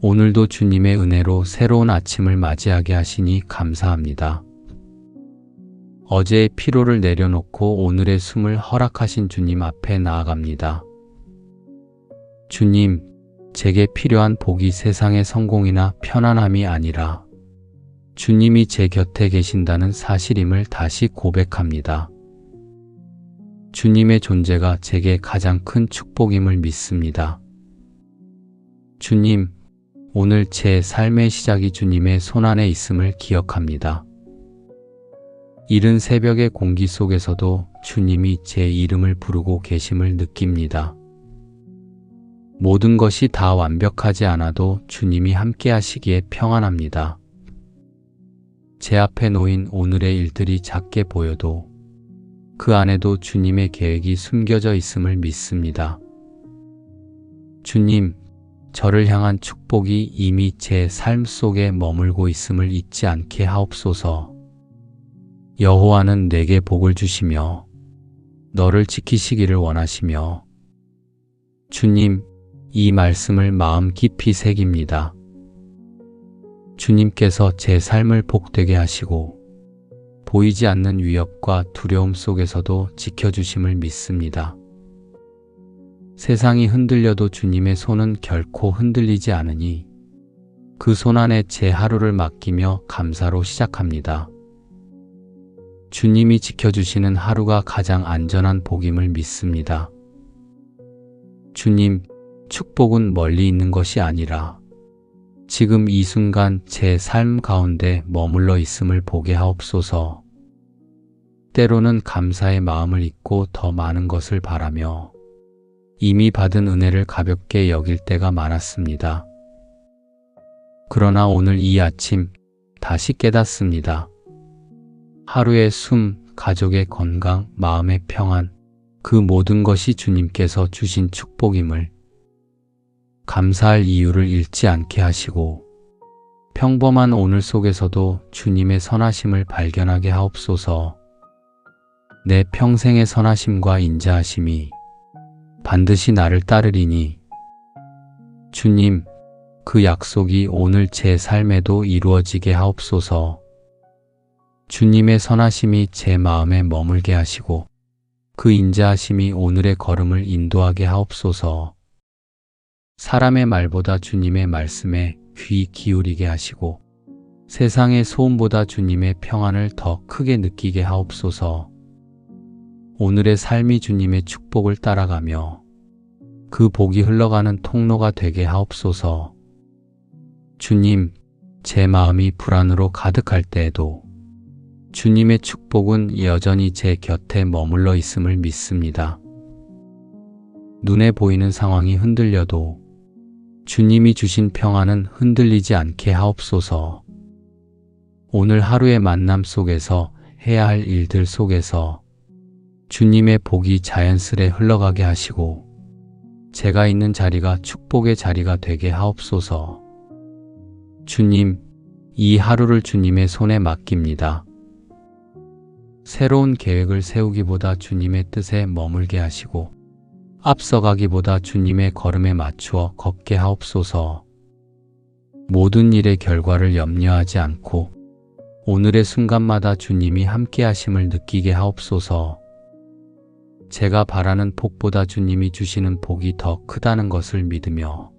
오늘도 주님의 은혜로 새로운 아침을 맞이하게 하시니 감사합니다. 어제의 피로를 내려놓고 오늘의 숨을 허락하신 주님 앞에 나아갑니다. 주님, 제게 필요한 복이 세상의 성공이나 편안함이 아니라 주님이 제 곁에 계신다는 사실임을 다시 고백합니다. 주님의 존재가 제게 가장 큰 축복임을 믿습니다. 주님, 오늘 제 삶의 시작이 주님의 손안에 있음을 기억합니다. 이른 새벽의 공기 속에서도 주님이 제 이름을 부르고 계심을 느낍니다. 모든 것이 다 완벽하지 않아도 주님이 함께 하시기에 평안합니다. 제 앞에 놓인 오늘의 일들이 작게 보여도 그 안에도 주님의 계획이 숨겨져 있음을 믿습니다. 주님, 저를 향한 축복이 이미 제 삶 속에 머물고 있음을 잊지 않게 하옵소서. 여호와는 내게 복을 주시며 너를 지키시기를 원하시며 주님, 이 말씀을 마음 깊이 새깁니다. 주님께서 제 삶을 복되게 하시고 보이지 않는 위협과 두려움 속에서도 지켜주심을 믿습니다. 세상이 흔들려도 주님의 손은 결코 흔들리지 않으니 그 손 안에 제 하루를 맡기며 감사로 시작합니다. 주님이 지켜주시는 하루가 가장 안전한 복임을 믿습니다. 주님, 축복은 멀리 있는 것이 아니라 지금 이 순간 제 삶 가운데 머물러 있음을 보게 하옵소서. 때로는 감사의 마음을 잊고 더 많은 것을 바라며 이미 받은 은혜를 가볍게 여길 때가 많았습니다. 그러나 오늘 이 아침 다시 깨닫습니다. 하루의 숨, 가족의 건강, 마음의 평안, 그 모든 것이 주님께서 주신 축복임을 감사할 이유를 잃지 않게 하시고 평범한 오늘 속에서도 주님의 선하심을 발견하게 하옵소서. 내 평생의 선하심과 인자하심이 반드시 나를 따르리니 주님, 그 약속이 오늘 제 삶에도 이루어지게 하옵소서. 주님의 선하심이 제 마음에 머물게 하시고 그 인자하심이 오늘의 걸음을 인도하게 하옵소서. 사람의 말보다 주님의 말씀에 귀 기울이게 하시고 세상의 소음보다 주님의 평안을 더 크게 느끼게 하옵소서. 오늘의 삶이 주님의 축복을 따라가며 그 복이 흘러가는 통로가 되게 하옵소서. 주님, 제 마음이 불안으로 가득할 때에도 주님의 축복은 여전히 제 곁에 머물러 있음을 믿습니다. 눈에 보이는 상황이 흔들려도 주님이 주신 평안은 흔들리지 않게 하옵소서. 오늘 하루의 만남 속에서 해야 할 일들 속에서 주님의 복이 자연스레 흘러가게 하시고 제가 있는 자리가 축복의 자리가 되게 하옵소서. 주님, 이 하루를 주님의 손에 맡깁니다. 새로운 계획을 세우기보다 주님의 뜻에 머물게 하시고 앞서가기보다 주님의 걸음에 맞추어 걷게 하옵소서. 모든 일의 결과를 염려하지 않고 오늘의 순간마다 주님이 함께 하심을 느끼게 하옵소서. 제가 바라는 복보다 주님이 주시는 복이 더 크다는 것을 믿으며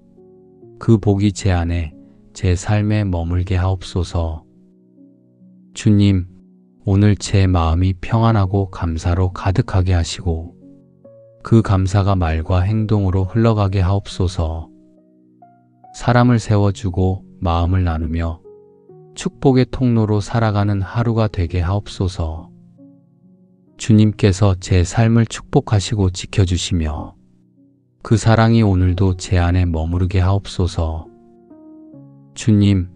그 복이 제 안에 제 삶에 머물게 하옵소서. 주님, 오늘 제 마음이 평안하고 감사로 가득하게 하시고 그 감사가 말과 행동으로 흘러가게 하옵소서. 사람을 세워주고 마음을 나누며 축복의 통로로 살아가는 하루가 되게 하옵소서. 주님께서 제 삶을 축복하시고 지켜주시며 그 사랑이 오늘도 제 안에 머무르게 하옵소서. 주님,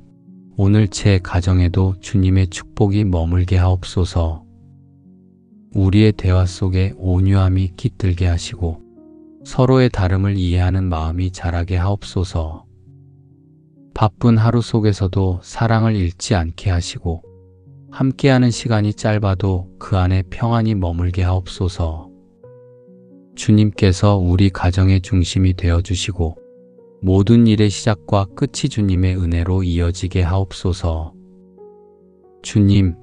오늘 제 가정에도 주님의 축복이 머물게 하옵소서. 우리의 대화 속에 온유함이 깃들게 하시고 서로의 다름을 이해하는 마음이 자라게 하옵소서. 바쁜 하루 속에서도 사랑을 잃지 않게 하시고 함께하는 시간이 짧아도 그 안에 평안이 머물게 하옵소서. 주님께서 우리 가정의 중심이 되어주시고 모든 일의 시작과 끝이 주님의 은혜로 이어지게 하옵소서. 주님,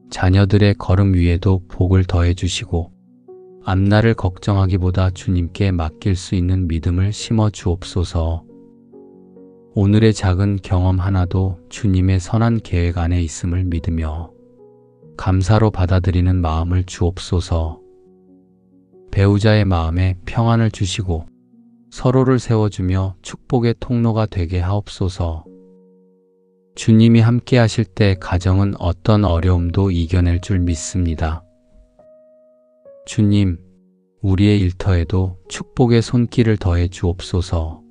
자녀들의 걸음 위에도 복을 더해 주시고 앞날을 걱정하기보다 주님께 맡길 수 있는 믿음을 심어 주옵소서. 오늘의 작은 경험 하나도 주님의 선한 계획 안에 있음을 믿으며 감사로 받아들이는 마음을 주옵소서. 배우자의 마음에 평안을 주시고 서로를 세워주며 축복의 통로가 되게 하옵소서. 주님이 함께 하실 때 가정은 어떤 어려움도 이겨낼 줄 믿습니다. 주님, 우리의 일터에도 축복의 손길을 더해 주옵소서.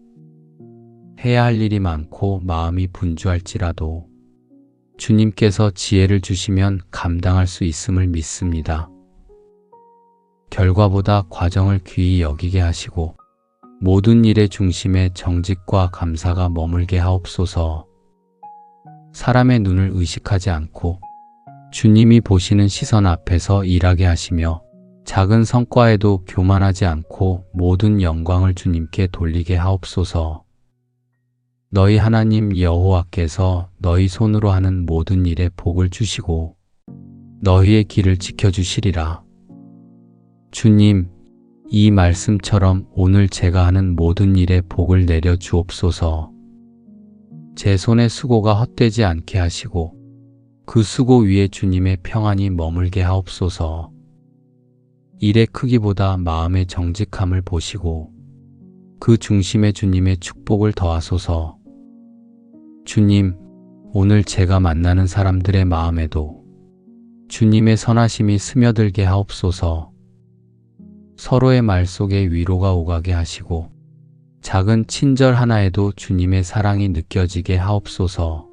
해야 할 일이 많고 마음이 분주할지라도 주님께서 지혜를 주시면 감당할 수 있음을 믿습니다. 결과보다 과정을 귀히 여기게 하시고 모든 일의 중심에 정직과 감사가 머물게 하옵소서. 사람의 눈을 의식하지 않고 주님이 보시는 시선 앞에서 일하게 하시며 작은 성과에도 교만하지 않고 모든 영광을 주님께 돌리게 하옵소서. 너희 하나님 여호와께서 너희 손으로 하는 모든 일에 복을 주시고 너희의 길을 지켜주시리라. 주님, 이 말씀처럼 오늘 제가 하는 모든 일에 복을 내려 주옵소서. 제 손의 수고가 헛되지 않게 하시고 그 수고 위에 주님의 평안이 머물게 하옵소서. 일의 크기보다 마음의 정직함을 보시고 그 중심에 주님의 축복을 더하소서. 주님, 오늘 제가 만나는 사람들의 마음에도 주님의 선하심이 스며들게 하옵소서. 서로의 말 속에 위로가 오가게 하시고 작은 친절 하나에도 주님의 사랑이 느껴지게 하옵소서.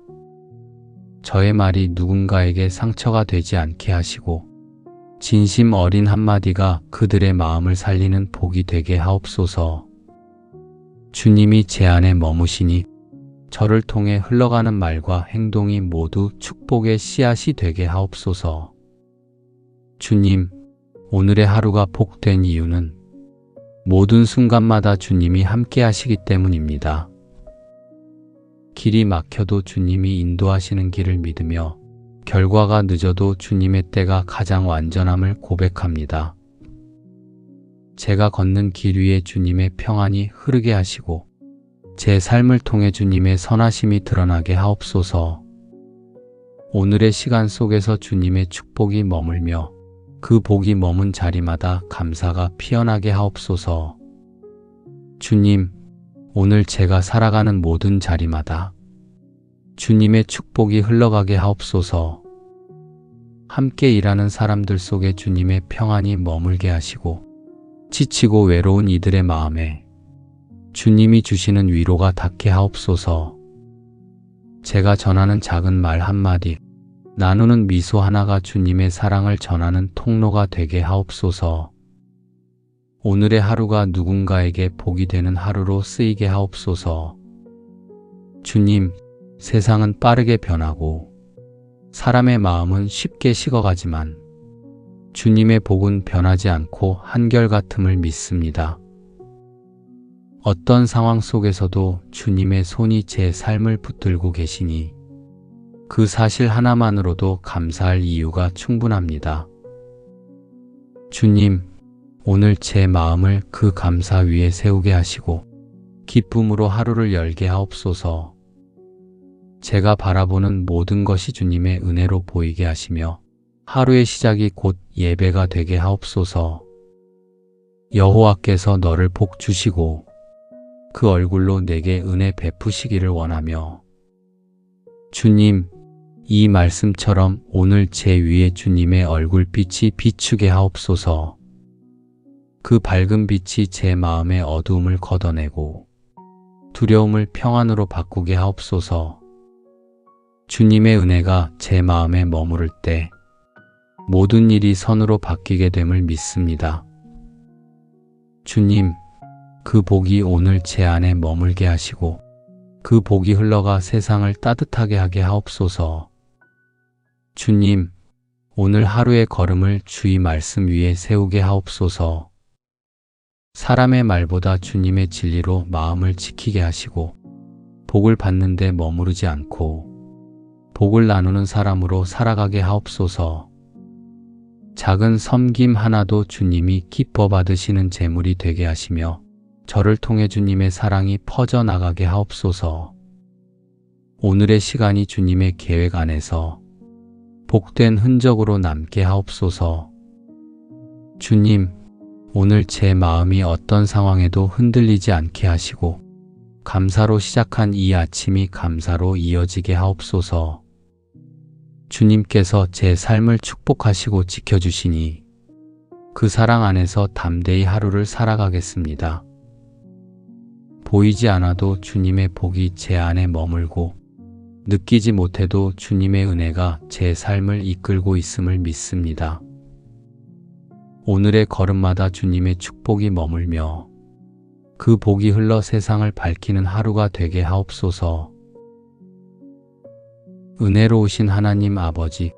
저의 말이 누군가에게 상처가 되지 않게 하시고 진심 어린 한마디가 그들의 마음을 살리는 복이 되게 하옵소서. 주님이 제 안에 머무시니 저를 통해 흘러가는 말과 행동이 모두 축복의 씨앗이 되게 하옵소서. 주님, 오늘의 하루가 복된 이유는 모든 순간마다 주님이 함께 하시기 때문입니다. 길이 막혀도 주님이 인도하시는 길을 믿으며 결과가 늦어도 주님의 때가 가장 완전함을 고백합니다. 제가 걷는 길 위에 주님의 평안이 흐르게 하시고 제 삶을 통해 주님의 선하심이 드러나게 하옵소서. 오늘의 시간 속에서 주님의 축복이 머물며 그 복이 머문 자리마다 감사가 피어나게 하옵소서. 주님, 오늘 제가 살아가는 모든 자리마다 주님의 축복이 흘러가게 하옵소서. 함께 일하는 사람들 속에 주님의 평안이 머물게 하시고 지치고 외로운 이들의 마음에 주님이 주시는 위로가 닿게 하옵소서. 제가 전하는 작은 말 한마디, 나누는 미소 하나가 주님의 사랑을 전하는 통로가 되게 하옵소서. 오늘의 하루가 누군가에게 복이 되는 하루로 쓰이게 하옵소서. 주님, 세상은 빠르게 변하고 사람의 마음은 쉽게 식어가지만 주님의 복은 변하지 않고 한결같음을 믿습니다. 어떤 상황 속에서도 주님의 손이 제 삶을 붙들고 계시니 그 사실 하나만으로도 감사할 이유가 충분합니다. 주님, 오늘 제 마음을 그 감사 위에 세우게 하시고 기쁨으로 하루를 열게 하옵소서. 제가 바라보는 모든 것이 주님의 은혜로 보이게 하시며 하루의 시작이 곧 예배가 되게 하옵소서. 여호와께서 너를 복 주시고 그 얼굴로 내게 은혜 베푸시기를 원하며 주님, 이 말씀처럼 오늘 제 위에 주님의 얼굴빛이 비추게 하옵소서. 그 밝은 빛이 제 마음의 어두움을 걷어내고 두려움을 평안으로 바꾸게 하옵소서. 주님의 은혜가 제 마음에 머무를 때 모든 일이 선으로 바뀌게 됨을 믿습니다. 주님, 그 복이 오늘 제 안에 머물게 하시고 그 복이 흘러가 세상을 따뜻하게 하게 하옵소서. 주님, 오늘 하루의 걸음을 주의 말씀 위에 세우게 하옵소서. 사람의 말보다 주님의 진리로 마음을 지키게 하시고 복을 받는 데 머무르지 않고 복을 나누는 사람으로 살아가게 하옵소서. 작은 섬김 하나도 주님이 기뻐 받으시는 제물이 되게 하시며 저를 통해 주님의 사랑이 퍼져나가게 하옵소서. 오늘의 시간이 주님의 계획 안에서 복된 흔적으로 남게 하옵소서. 주님, 오늘 제 마음이 어떤 상황에도 흔들리지 않게 하시고 감사로 시작한 이 아침이 감사로 이어지게 하옵소서. 주님께서 제 삶을 축복하시고 지켜주시니 그 사랑 안에서 담대히 하루를 살아가겠습니다. 보이지 않아도 주님의 복이 제 안에 머물고 느끼지 못해도 주님의 은혜가 제 삶을 이끌고 있음을 믿습니다. 오늘의 걸음마다 주님의 축복이 머물며 그 복이 흘러 세상을 밝히는 하루가 되게 하옵소서. 은혜로우신 하나님 아버지,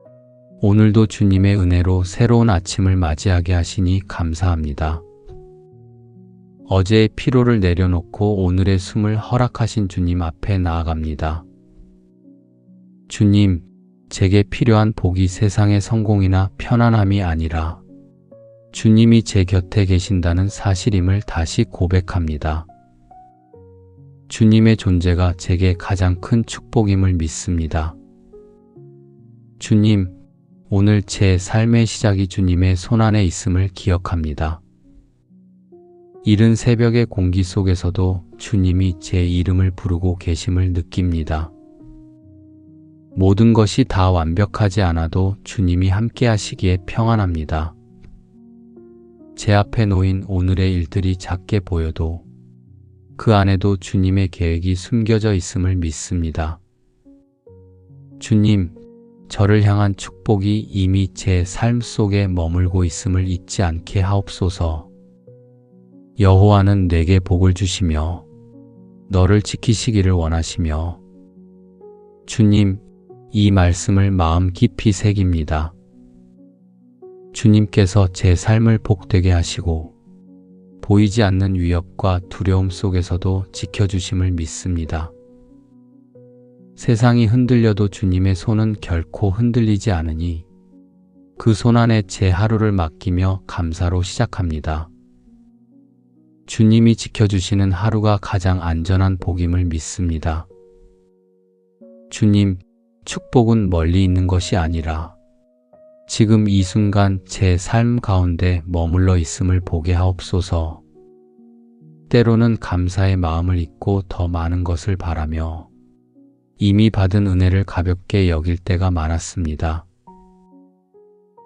오늘도 주님의 은혜로 새로운 아침을 맞이하게 하시니 감사합니다. 어제의 피로를 내려놓고 오늘의 숨을 허락하신 주님 앞에 나아갑니다. 주님, 제게 필요한 복이 세상의 성공이나 편안함이 아니라 주님이 제 곁에 계신다는 사실임을 다시 고백합니다. 주님의 존재가 제게 가장 큰 축복임을 믿습니다. 주님, 오늘 제 삶의 시작이 주님의 손안에 있음을 기억합니다. 이른 새벽의 공기 속에서도 주님이 제 이름을 부르고 계심을 느낍니다. 모든 것이 다 완벽하지 않아도 주님이 함께 하시기에 평안합니다. 제 앞에 놓인 오늘의 일들이 작게 보여도 그 안에도 주님의 계획이 숨겨져 있음을 믿습니다. 주님, 저를 향한 축복이 이미 제 삶 속에 머물고 있음을 잊지 않게 하옵소서. 여호와는 내게 복을 주시며 너를 지키시기를 원하시며 주님, 이 말씀을 마음 깊이 새깁니다. 주님께서 제 삶을 복되게 하시고 보이지 않는 위협과 두려움 속에서도 지켜주심을 믿습니다. 세상이 흔들려도 주님의 손은 결코 흔들리지 않으니 그 손 안에 제 하루를 맡기며 감사로 시작합니다. 주님이 지켜주시는 하루가 가장 안전한 복임을 믿습니다. 주님, 축복은 멀리 있는 것이 아니라 지금 이 순간 제 삶 가운데 머물러 있음을 보게 하옵소서. 때로는 감사의 마음을 잊고 더 많은 것을 바라며 이미 받은 은혜를 가볍게 여길 때가 많았습니다.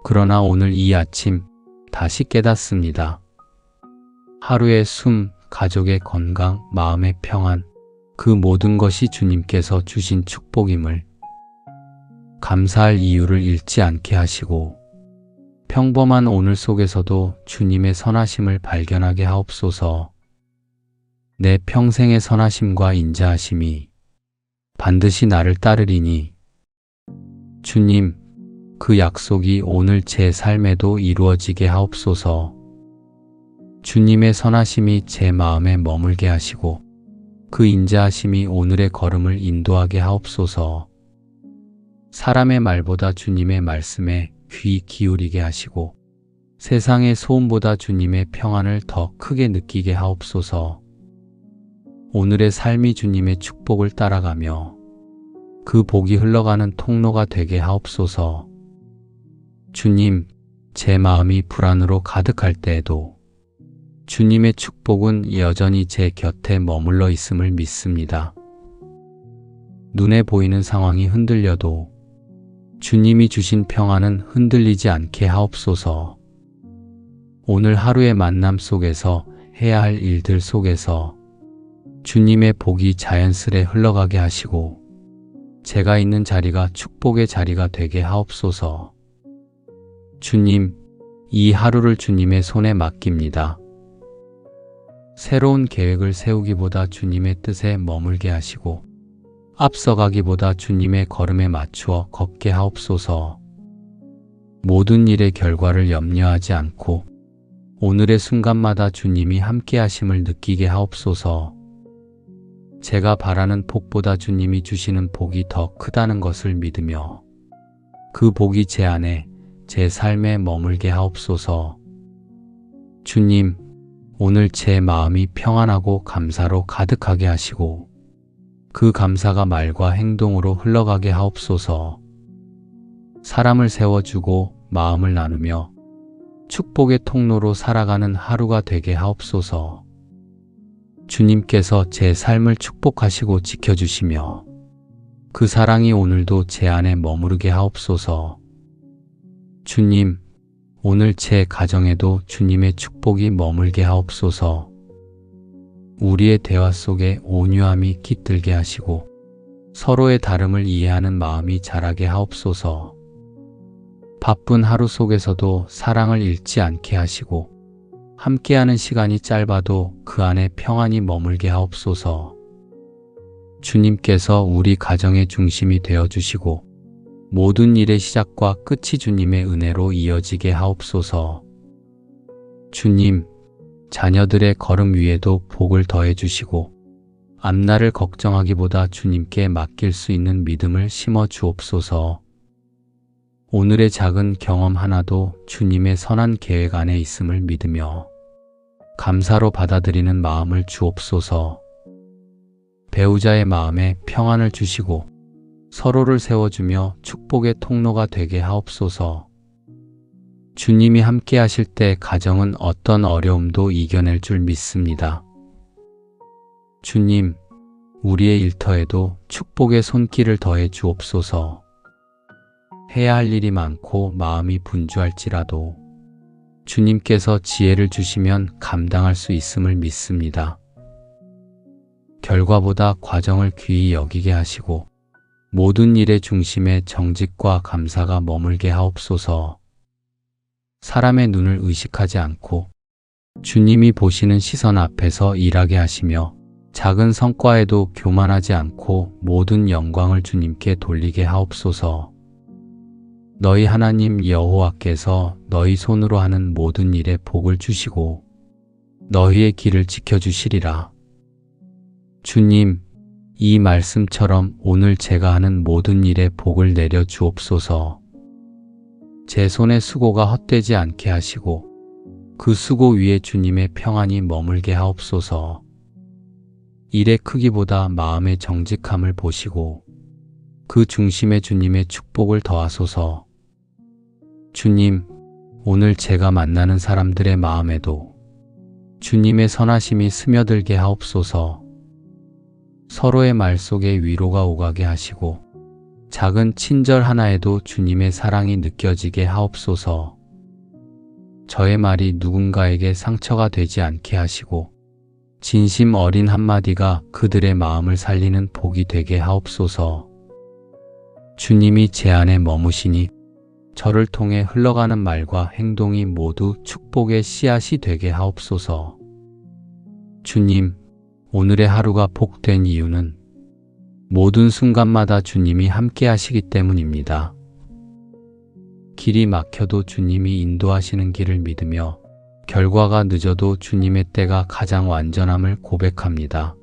그러나 오늘 이 아침 다시 깨닫습니다. 하루의 숨, 가족의 건강, 마음의 평안, 그 모든 것이 주님께서 주신 축복임을 감사할 이유를 잃지 않게 하시고 평범한 오늘 속에서도 주님의 선하심을 발견하게 하옵소서. 내 평생의 선하심과 인자하심이 반드시 나를 따르리니 주님, 그 약속이 오늘 제 삶에도 이루어지게 하옵소서. 주님의 선하심이 제 마음에 머물게 하시고 그 인자하심이 오늘의 걸음을 인도하게 하옵소서. 사람의 말보다 주님의 말씀에 귀 기울이게 하시고 세상의 소음보다 주님의 평안을 더 크게 느끼게 하옵소서. 오늘의 삶이 주님의 축복을 따라가며 그 복이 흘러가는 통로가 되게 하옵소서. 주님, 제 마음이 불안으로 가득할 때에도 주님의 축복은 여전히 제 곁에 머물러 있음을 믿습니다. 눈에 보이는 상황이 흔들려도 주님이 주신 평안은 흔들리지 않게 하옵소서. 오늘 하루의 만남 속에서 해야 할 일들 속에서 주님의 복이 자연스레 흘러가게 하시고 제가 있는 자리가 축복의 자리가 되게 하옵소서. 주님, 이 하루를 주님의 손에 맡깁니다. 새로운 계획을 세우기보다 주님의 뜻에 머물게 하시고 앞서가기보다 주님의 걸음에 맞추어 걷게 하옵소서. 모든 일의 결과를 염려하지 않고 오늘의 순간마다 주님이 함께 하심을 느끼게 하옵소서. 제가 바라는 복보다 주님이 주시는 복이 더 크다는 것을 믿으며 그 복이 제 안에 제 삶에 머물게 하옵소서. 주님, 오늘 제 마음이 평안하고 감사로 가득하게 하시고 그 감사가 말과 행동으로 흘러가게 하옵소서. 사람을 세워주고 마음을 나누며 축복의 통로로 살아가는 하루가 되게 하옵소서. 주님께서 제 삶을 축복하시고 지켜주시며 그 사랑이 오늘도 제 안에 머무르게 하옵소서. 주님, 오늘 제 가정에도 주님의 축복이 머물게 하옵소서. 우리의 대화 속에 온유함이 깃들게 하시고 서로의 다름을 이해하는 마음이 자라게 하옵소서. 바쁜 하루 속에서도 사랑을 잃지 않게 하시고 함께하는 시간이 짧아도 그 안에 평안이 머물게 하옵소서. 주님께서 우리 가정의 중심이 되어주시고 모든 일의 시작과 끝이 주님의 은혜로 이어지게 하옵소서. 주님, 자녀들의 걸음 위에도 복을 더해 주시고 앞날을 걱정하기보다 주님께 맡길 수 있는 믿음을 심어 주옵소서. 오늘의 작은 경험 하나도 주님의 선한 계획 안에 있음을 믿으며 감사로 받아들이는 마음을 주옵소서. 배우자의 마음에 평안을 주시고 서로를 세워주며 축복의 통로가 되게 하옵소서. 주님이 함께 하실 때 가정은 어떤 어려움도 이겨낼 줄 믿습니다. 주님, 우리의 일터에도 축복의 손길을 더해 주옵소서. 해야 할 일이 많고 마음이 분주할지라도 주님께서 지혜를 주시면 감당할 수 있음을 믿습니다. 결과보다 과정을 귀히 여기게 하시고 모든 일의 중심에 정직과 감사가 머물게 하옵소서. 사람의 눈을 의식하지 않고 주님이 보시는 시선 앞에서 일하게 하시며 작은 성과에도 교만하지 않고 모든 영광을 주님께 돌리게 하옵소서. 너희 하나님 여호와께서 너희 손으로 하는 모든 일에 복을 주시고 너희의 길을 지켜주시리라. 주님, 이 말씀처럼 오늘 제가 하는 모든 일에 복을 내려 주옵소서. 제 손의 수고가 헛되지 않게 하시고 그 수고 위에 주님의 평안이 머물게 하옵소서. 일의 크기보다 마음의 정직함을 보시고 그 중심에 주님의 축복을 더하소서. 주님, 오늘 제가 만나는 사람들의 마음에도 주님의 선하심이 스며들게 하옵소서. 서로의 말 속에 위로가 오가게 하시고 작은 친절 하나에도 주님의 사랑이 느껴지게 하옵소서. 저의 말이 누군가에게 상처가 되지 않게 하시고 진심 어린 한마디가 그들의 마음을 살리는 복이 되게 하옵소서. 주님이 제 안에 머무시니 저를 통해 흘러가는 말과 행동이 모두 축복의 씨앗이 되게 하옵소서. 주님, 오늘의 하루가 복된 이유는 모든 순간마다 주님이 함께 하시기 때문입니다. 길이 막혀도 주님이 인도하시는 길을 믿으며 결과가 늦어도 주님의 때가 가장 완전함을 고백합니다.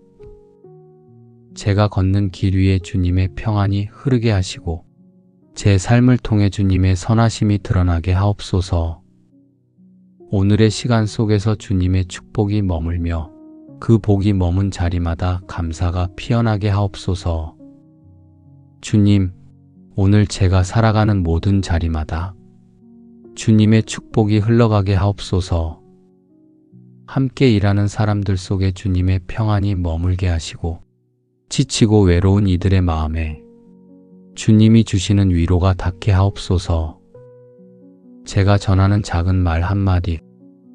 제가 걷는 길 위에 주님의 평안이 흐르게 하시고 제 삶을 통해 주님의 선하심이 드러나게 하옵소서. 오늘의 시간 속에서 주님의 축복이 머물며 그 복이 머문 자리마다 감사가 피어나게 하옵소서. 주님, 오늘 제가 살아가는 모든 자리마다 주님의 축복이 흘러가게 하옵소서. 함께 일하는 사람들 속에 주님의 평안이 머물게 하시고 지치고 외로운 이들의 마음에 주님이 주시는 위로가 닿게 하옵소서. 제가 전하는 작은 말 한마디,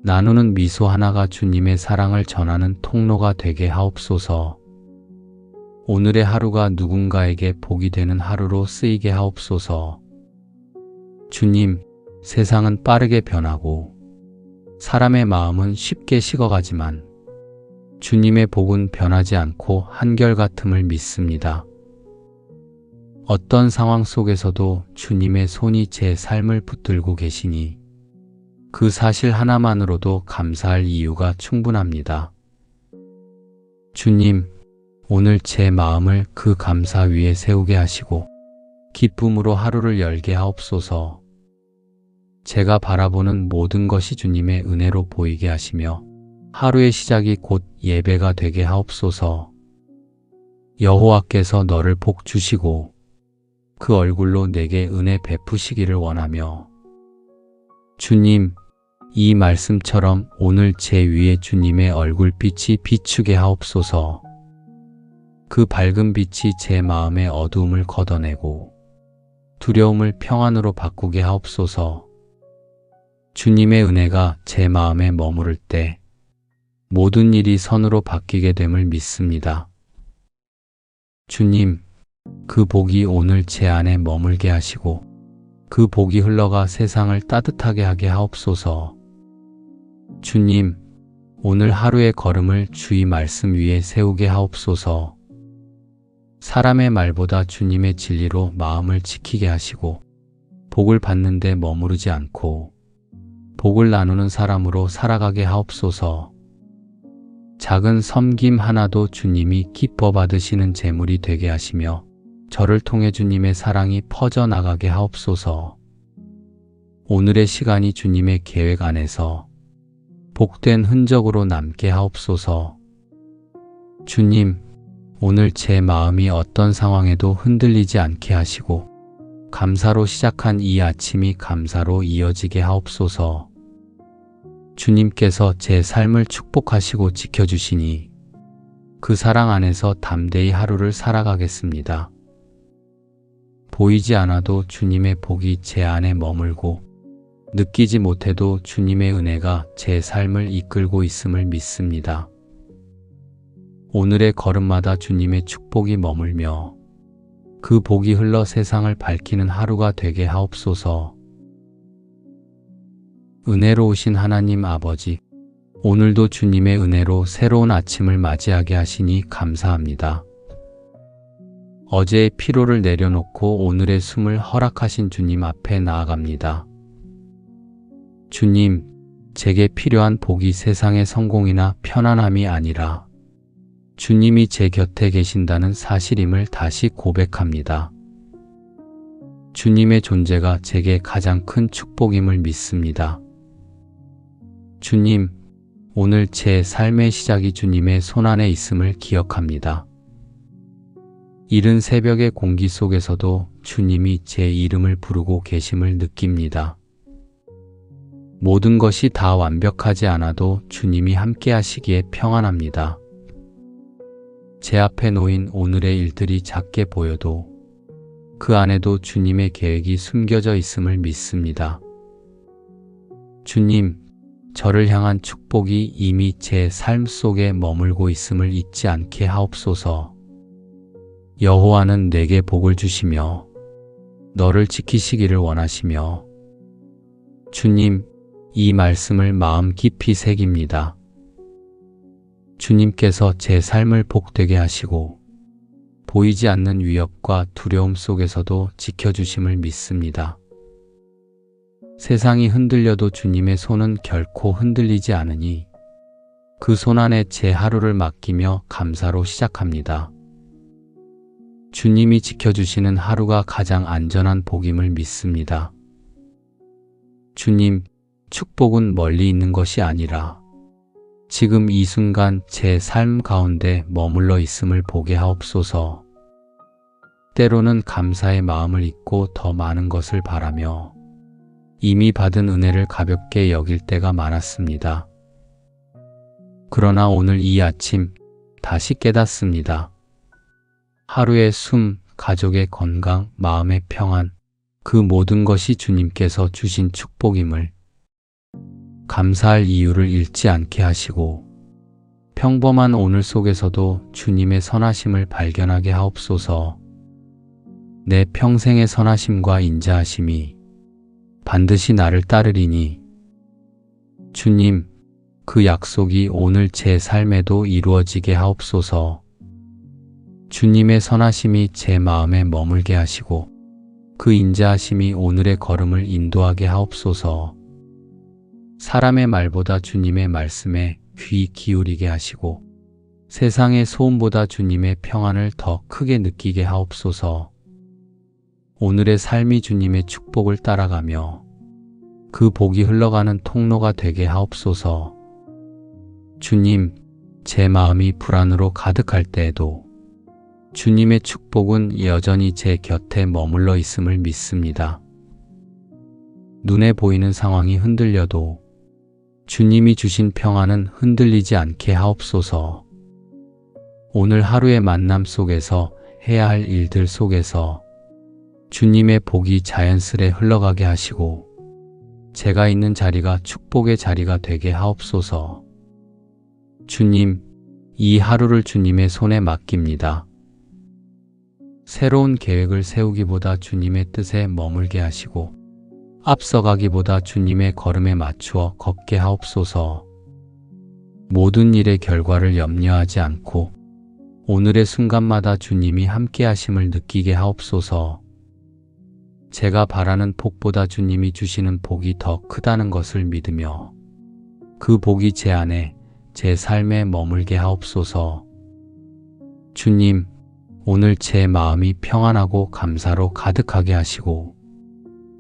나누는 미소 하나가 주님의 사랑을 전하는 통로가 되게 하옵소서. 오늘의 하루가 누군가에게 복이 되는 하루로 쓰이게 하옵소서. 주님, 세상은 빠르게 변하고 사람의 마음은 쉽게 식어가지만 주님의 복은 변하지 않고 한결같음을 믿습니다. 어떤 상황 속에서도 주님의 손이 제 삶을 붙들고 계시니 그 사실 하나만으로도 감사할 이유가 충분합니다. 주님, 오늘 제 마음을 그 감사 위에 세우게 하시고 기쁨으로 하루를 열게 하옵소서. 제가 바라보는 모든 것이 주님의 은혜로 보이게 하시며 하루의 시작이 곧 예배가 되게 하옵소서. 여호와께서 너를 복 주시고 그 얼굴로 내게 은혜 베푸시기를 원하며 주님, 이 말씀처럼 오늘 제 위에 주님의 얼굴빛이 비추게 하옵소서. 그 밝은 빛이 제 마음의 어두움을 걷어내고 두려움을 평안으로 바꾸게 하옵소서. 주님의 은혜가 제 마음에 머무를 때 모든 일이 선으로 바뀌게 됨을 믿습니다. 주님, 그 복이 오늘 제 안에 머물게 하시고 그 복이 흘러가 세상을 따뜻하게 하게 하옵소서. 주님, 오늘 하루의 걸음을 주의 말씀 위에 세우게 하옵소서. 사람의 말보다 주님의 진리로 마음을 지키게 하시고 복을 받는 데 머무르지 않고 복을 나누는 사람으로 살아가게 하옵소서. 작은 섬김 하나도 주님이 기뻐 받으시는 제물이 되게 하시며 저를 통해 주님의 사랑이 퍼져나가게 하옵소서. 오늘의 시간이 주님의 계획 안에서 복된 흔적으로 남게 하옵소서. 주님, 오늘 제 마음이 어떤 상황에도 흔들리지 않게 하시고 감사로 시작한 이 아침이 감사로 이어지게 하옵소서. 주님께서 제 삶을 축복하시고 지켜주시니 그 사랑 안에서 담대히 하루를 살아가겠습니다. 보이지 않아도 주님의 복이 제 안에 머물고 느끼지 못해도 주님의 은혜가 제 삶을 이끌고 있음을 믿습니다. 오늘의 걸음마다 주님의 축복이 머물며 그 복이 흘러 세상을 밝히는 하루가 되게 하옵소서. 은혜로우신 하나님 아버지, 오늘도 주님의 은혜로 새로운 아침을 맞이하게 하시니 감사합니다. 어제의 피로를 내려놓고 오늘의 숨을 허락하신 주님 앞에 나아갑니다. 주님, 제게 필요한 복이 세상의 성공이나 편안함이 아니라 주님이 제 곁에 계신다는 사실임을 다시 고백합니다. 주님의 존재가 제게 가장 큰 축복임을 믿습니다. 주님, 오늘 제 삶의 시작이 주님의 손안에 있음을 기억합니다. 이른 새벽의 공기 속에서도 주님이 제 이름을 부르고 계심을 느낍니다. 모든 것이 다 완벽하지 않아도 주님이 함께 하시기에 평안합니다. 제 앞에 놓인 오늘의 일들이 작게 보여도 그 안에도 주님의 계획이 숨겨져 있음을 믿습니다. 주님, 저를 향한 축복이 이미 제 삶 속에 머물고 있음을 잊지 않게 하옵소서. 여호와는 내게 복을 주시며 너를 지키시기를 원하시며 주님, 이 말씀을 마음 깊이 새깁니다. 주님께서 제 삶을 복되게 하시고 보이지 않는 위협과 두려움 속에서도 지켜주심을 믿습니다. 세상이 흔들려도 주님의 손은 결코 흔들리지 않으니 그 손 안에 제 하루를 맡기며 감사로 시작합니다. 주님이 지켜주시는 하루가 가장 안전한 복임을 믿습니다. 주님, 축복은 멀리 있는 것이 아니라 지금 이 순간 제 삶 가운데 머물러 있음을 보게 하옵소서. 때로는 감사의 마음을 잊고 더 많은 것을 바라며 이미 받은 은혜를 가볍게 여길 때가 많았습니다. 그러나 오늘 이 아침 다시 깨닫습니다. 하루의 숨, 가족의 건강, 마음의 평안, 그 모든 것이 주님께서 주신 축복임을 감사할 이유를 잃지 않게 하시고 평범한 오늘 속에서도 주님의 선하심을 발견하게 하옵소서. 내 평생의 선하심과 인자하심이 반드시 나를 따르리니 주님, 그 약속이 오늘 제 삶에도 이루어지게 하옵소서. 주님의 선하심이 제 마음에 머물게 하시고 그 인자하심이 오늘의 걸음을 인도하게 하옵소서. 사람의 말보다 주님의 말씀에 귀 기울이게 하시고 세상의 소음보다 주님의 평안을 더 크게 느끼게 하옵소서. 오늘의 삶이 주님의 축복을 따라가며 그 복이 흘러가는 통로가 되게 하옵소서. 주님, 제 마음이 불안으로 가득할 때에도 주님의 축복은 여전히 제 곁에 머물러 있음을 믿습니다. 눈에 보이는 상황이 흔들려도 주님이 주신 평안은 흔들리지 않게 하옵소서. 오늘 하루의 만남 속에서 해야 할 일들 속에서 주님의 복이 자연스레 흘러가게 하시고 제가 있는 자리가 축복의 자리가 되게 하옵소서. 주님, 이 하루를 주님의 손에 맡깁니다. 새로운 계획을 세우기보다 주님의 뜻에 머물게 하시고 앞서가기보다 주님의 걸음에 맞추어 걷게 하옵소서. 모든 일의 결과를 염려하지 않고 오늘의 순간마다 주님이 함께 하심을 느끼게 하옵소서. 제가 바라는 복보다 주님이 주시는 복이 더 크다는 것을 믿으며 그 복이 제 안에 제 삶에 머물게 하옵소서. 주님, 오늘 제 마음이 평안하고 감사로 가득하게 하시고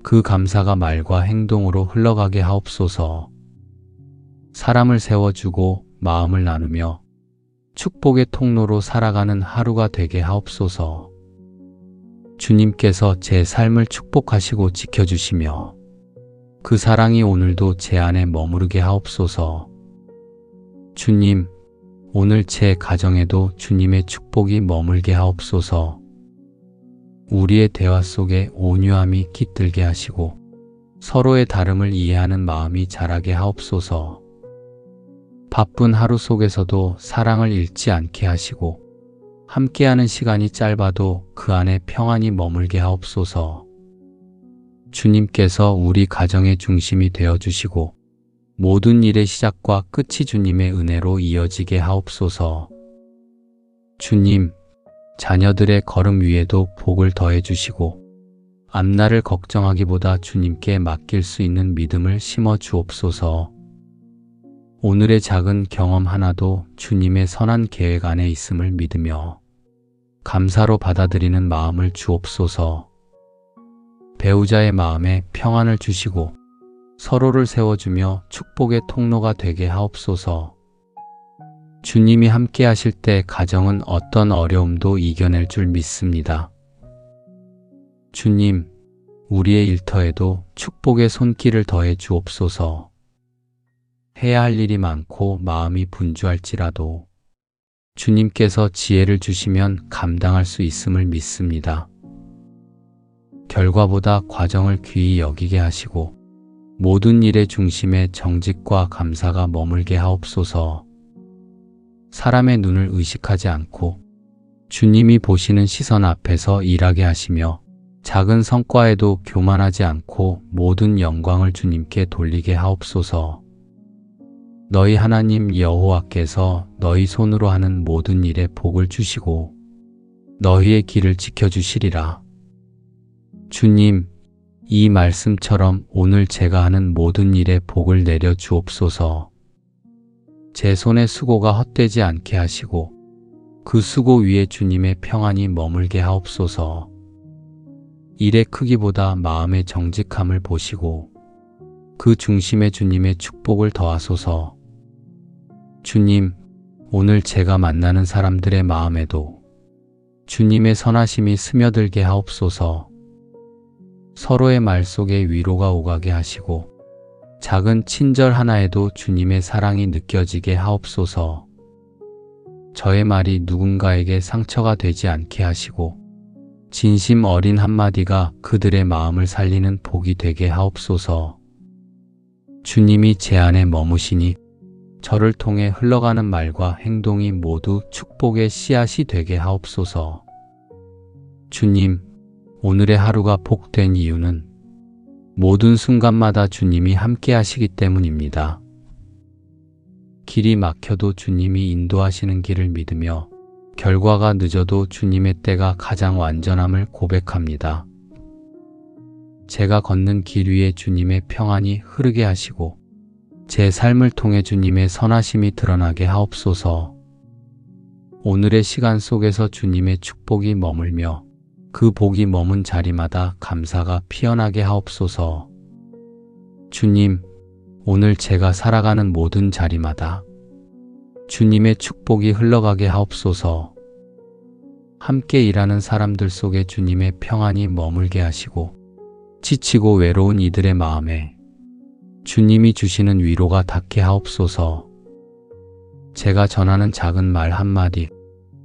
그 감사가 말과 행동으로 흘러가게 하옵소서. 사람을 세워주고 마음을 나누며 축복의 통로로 살아가는 하루가 되게 하옵소서. 주님께서 제 삶을 축복하시고 지켜주시며 그 사랑이 오늘도 제 안에 머무르게 하옵소서. 주님, 오늘 제 가정에도 주님의 축복이 머물게 하옵소서. 우리의 대화 속에 온유함이 깃들게 하시고 서로의 다름을 이해하는 마음이 자라게 하옵소서. 바쁜 하루 속에서도 사랑을 잃지 않게 하시고 함께하는 시간이 짧아도 그 안에 평안이 머물게 하옵소서. 주님께서 우리 가정의 중심이 되어주시고 모든 일의 시작과 끝이 주님의 은혜로 이어지게 하옵소서. 주님, 자녀들의 걸음 위에도 복을 더해 주시고 앞날을 걱정하기보다 주님께 맡길 수 있는 믿음을 심어 주옵소서. 오늘의 작은 경험 하나도 주님의 선한 계획 안에 있음을 믿으며 감사로 받아들이는 마음을 주옵소서. 배우자의 마음에 평안을 주시고 서로를 세워주며 축복의 통로가 되게 하옵소서. 주님이 함께 하실 때 가정은 어떤 어려움도 이겨낼 줄 믿습니다. 주님, 우리의 일터에도 축복의 손길을 더해 주옵소서. 해야 할 일이 많고 마음이 분주할지라도 주님께서 지혜를 주시면 감당할 수 있음을 믿습니다. 결과보다 과정을 귀히 여기게 하시고 모든 일의 중심에 정직과 감사가 머물게 하옵소서. 사람의 눈을 의식하지 않고 주님이 보시는 시선 앞에서 일하게 하시며 작은 성과에도 교만하지 않고 모든 영광을 주님께 돌리게 하옵소서. 너희 하나님 여호와께서 너희 손으로 하는 모든 일에 복을 주시고 너희의 길을 지켜주시리라. 주님, 이 말씀처럼 오늘 제가 하는 모든 일에 복을 내려 주옵소서. 제 손의 수고가 헛되지 않게 하시고 그 수고 위에 주님의 평안이 머물게 하옵소서. 일의 크기보다 마음의 정직함을 보시고 그 중심에 주님의 축복을 더하소서. 주님, 오늘 제가 만나는 사람들의 마음에도 주님의 선하심이 스며들게 하옵소서. 서로의 말 속에 위로가 오가게 하시고 작은 친절 하나에도 주님의 사랑이 느껴지게 하옵소서. 저의 말이 누군가에게 상처가 되지 않게 하시고 진심 어린 한마디가 그들의 마음을 살리는 복이 되게 하옵소서. 주님이 제 안에 머무시니 저를 통해 흘러가는 말과 행동이 모두 축복의 씨앗이 되게 하옵소서. 주님, 오늘의 하루가 복된 이유는 모든 순간마다 주님이 함께 하시기 때문입니다. 길이 막혀도 주님이 인도하시는 길을 믿으며 결과가 늦어도 주님의 때가 가장 완전함을 고백합니다. 제가 걷는 길 위에 주님의 평안이 흐르게 하시고 제 삶을 통해 주님의 선하심이 드러나게 하옵소서. 오늘의 시간 속에서 주님의 축복이 머물며 그 복이 머문 자리마다 감사가 피어나게 하옵소서. 주님, 오늘 제가 살아가는 모든 자리마다 주님의 축복이 흘러가게 하옵소서. 함께 일하는 사람들 속에 주님의 평안이 머물게 하시고 지치고 외로운 이들의 마음에 주님이 주시는 위로가 닿게 하옵소서. 제가 전하는 작은 말 한마디,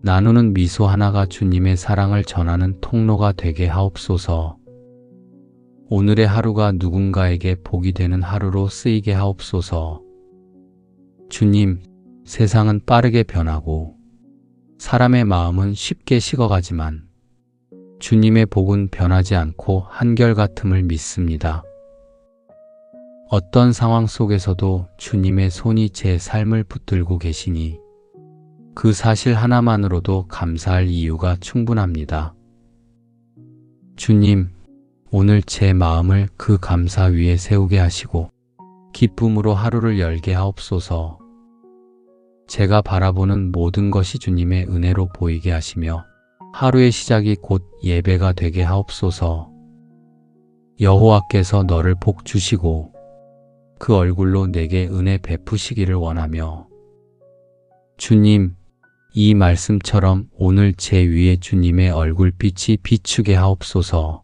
나누는 미소 하나가 주님의 사랑을 전하는 통로가 되게 하옵소서. 오늘의 하루가 누군가에게 복이 되는 하루로 쓰이게 하옵소서. 주님, 세상은 빠르게 변하고 사람의 마음은 쉽게 식어가지만 주님의 복은 변하지 않고 한결같음을 믿습니다. 어떤 상황 속에서도 주님의 손이 제 삶을 붙들고 계시니 그 사실 하나만으로도 감사할 이유가 충분합니다. 주님, 오늘 제 마음을 그 감사 위에 세우게 하시고 기쁨으로 하루를 열게 하옵소서. 제가 바라보는 모든 것이 주님의 은혜로 보이게 하시며 하루의 시작이 곧 예배가 되게 하옵소서. 여호와께서 너를 복 주시고 그 얼굴로 내게 은혜 베푸시기를 원하며 주님, 이 말씀처럼 오늘 제 위에 주님의 얼굴빛이 비추게 하옵소서.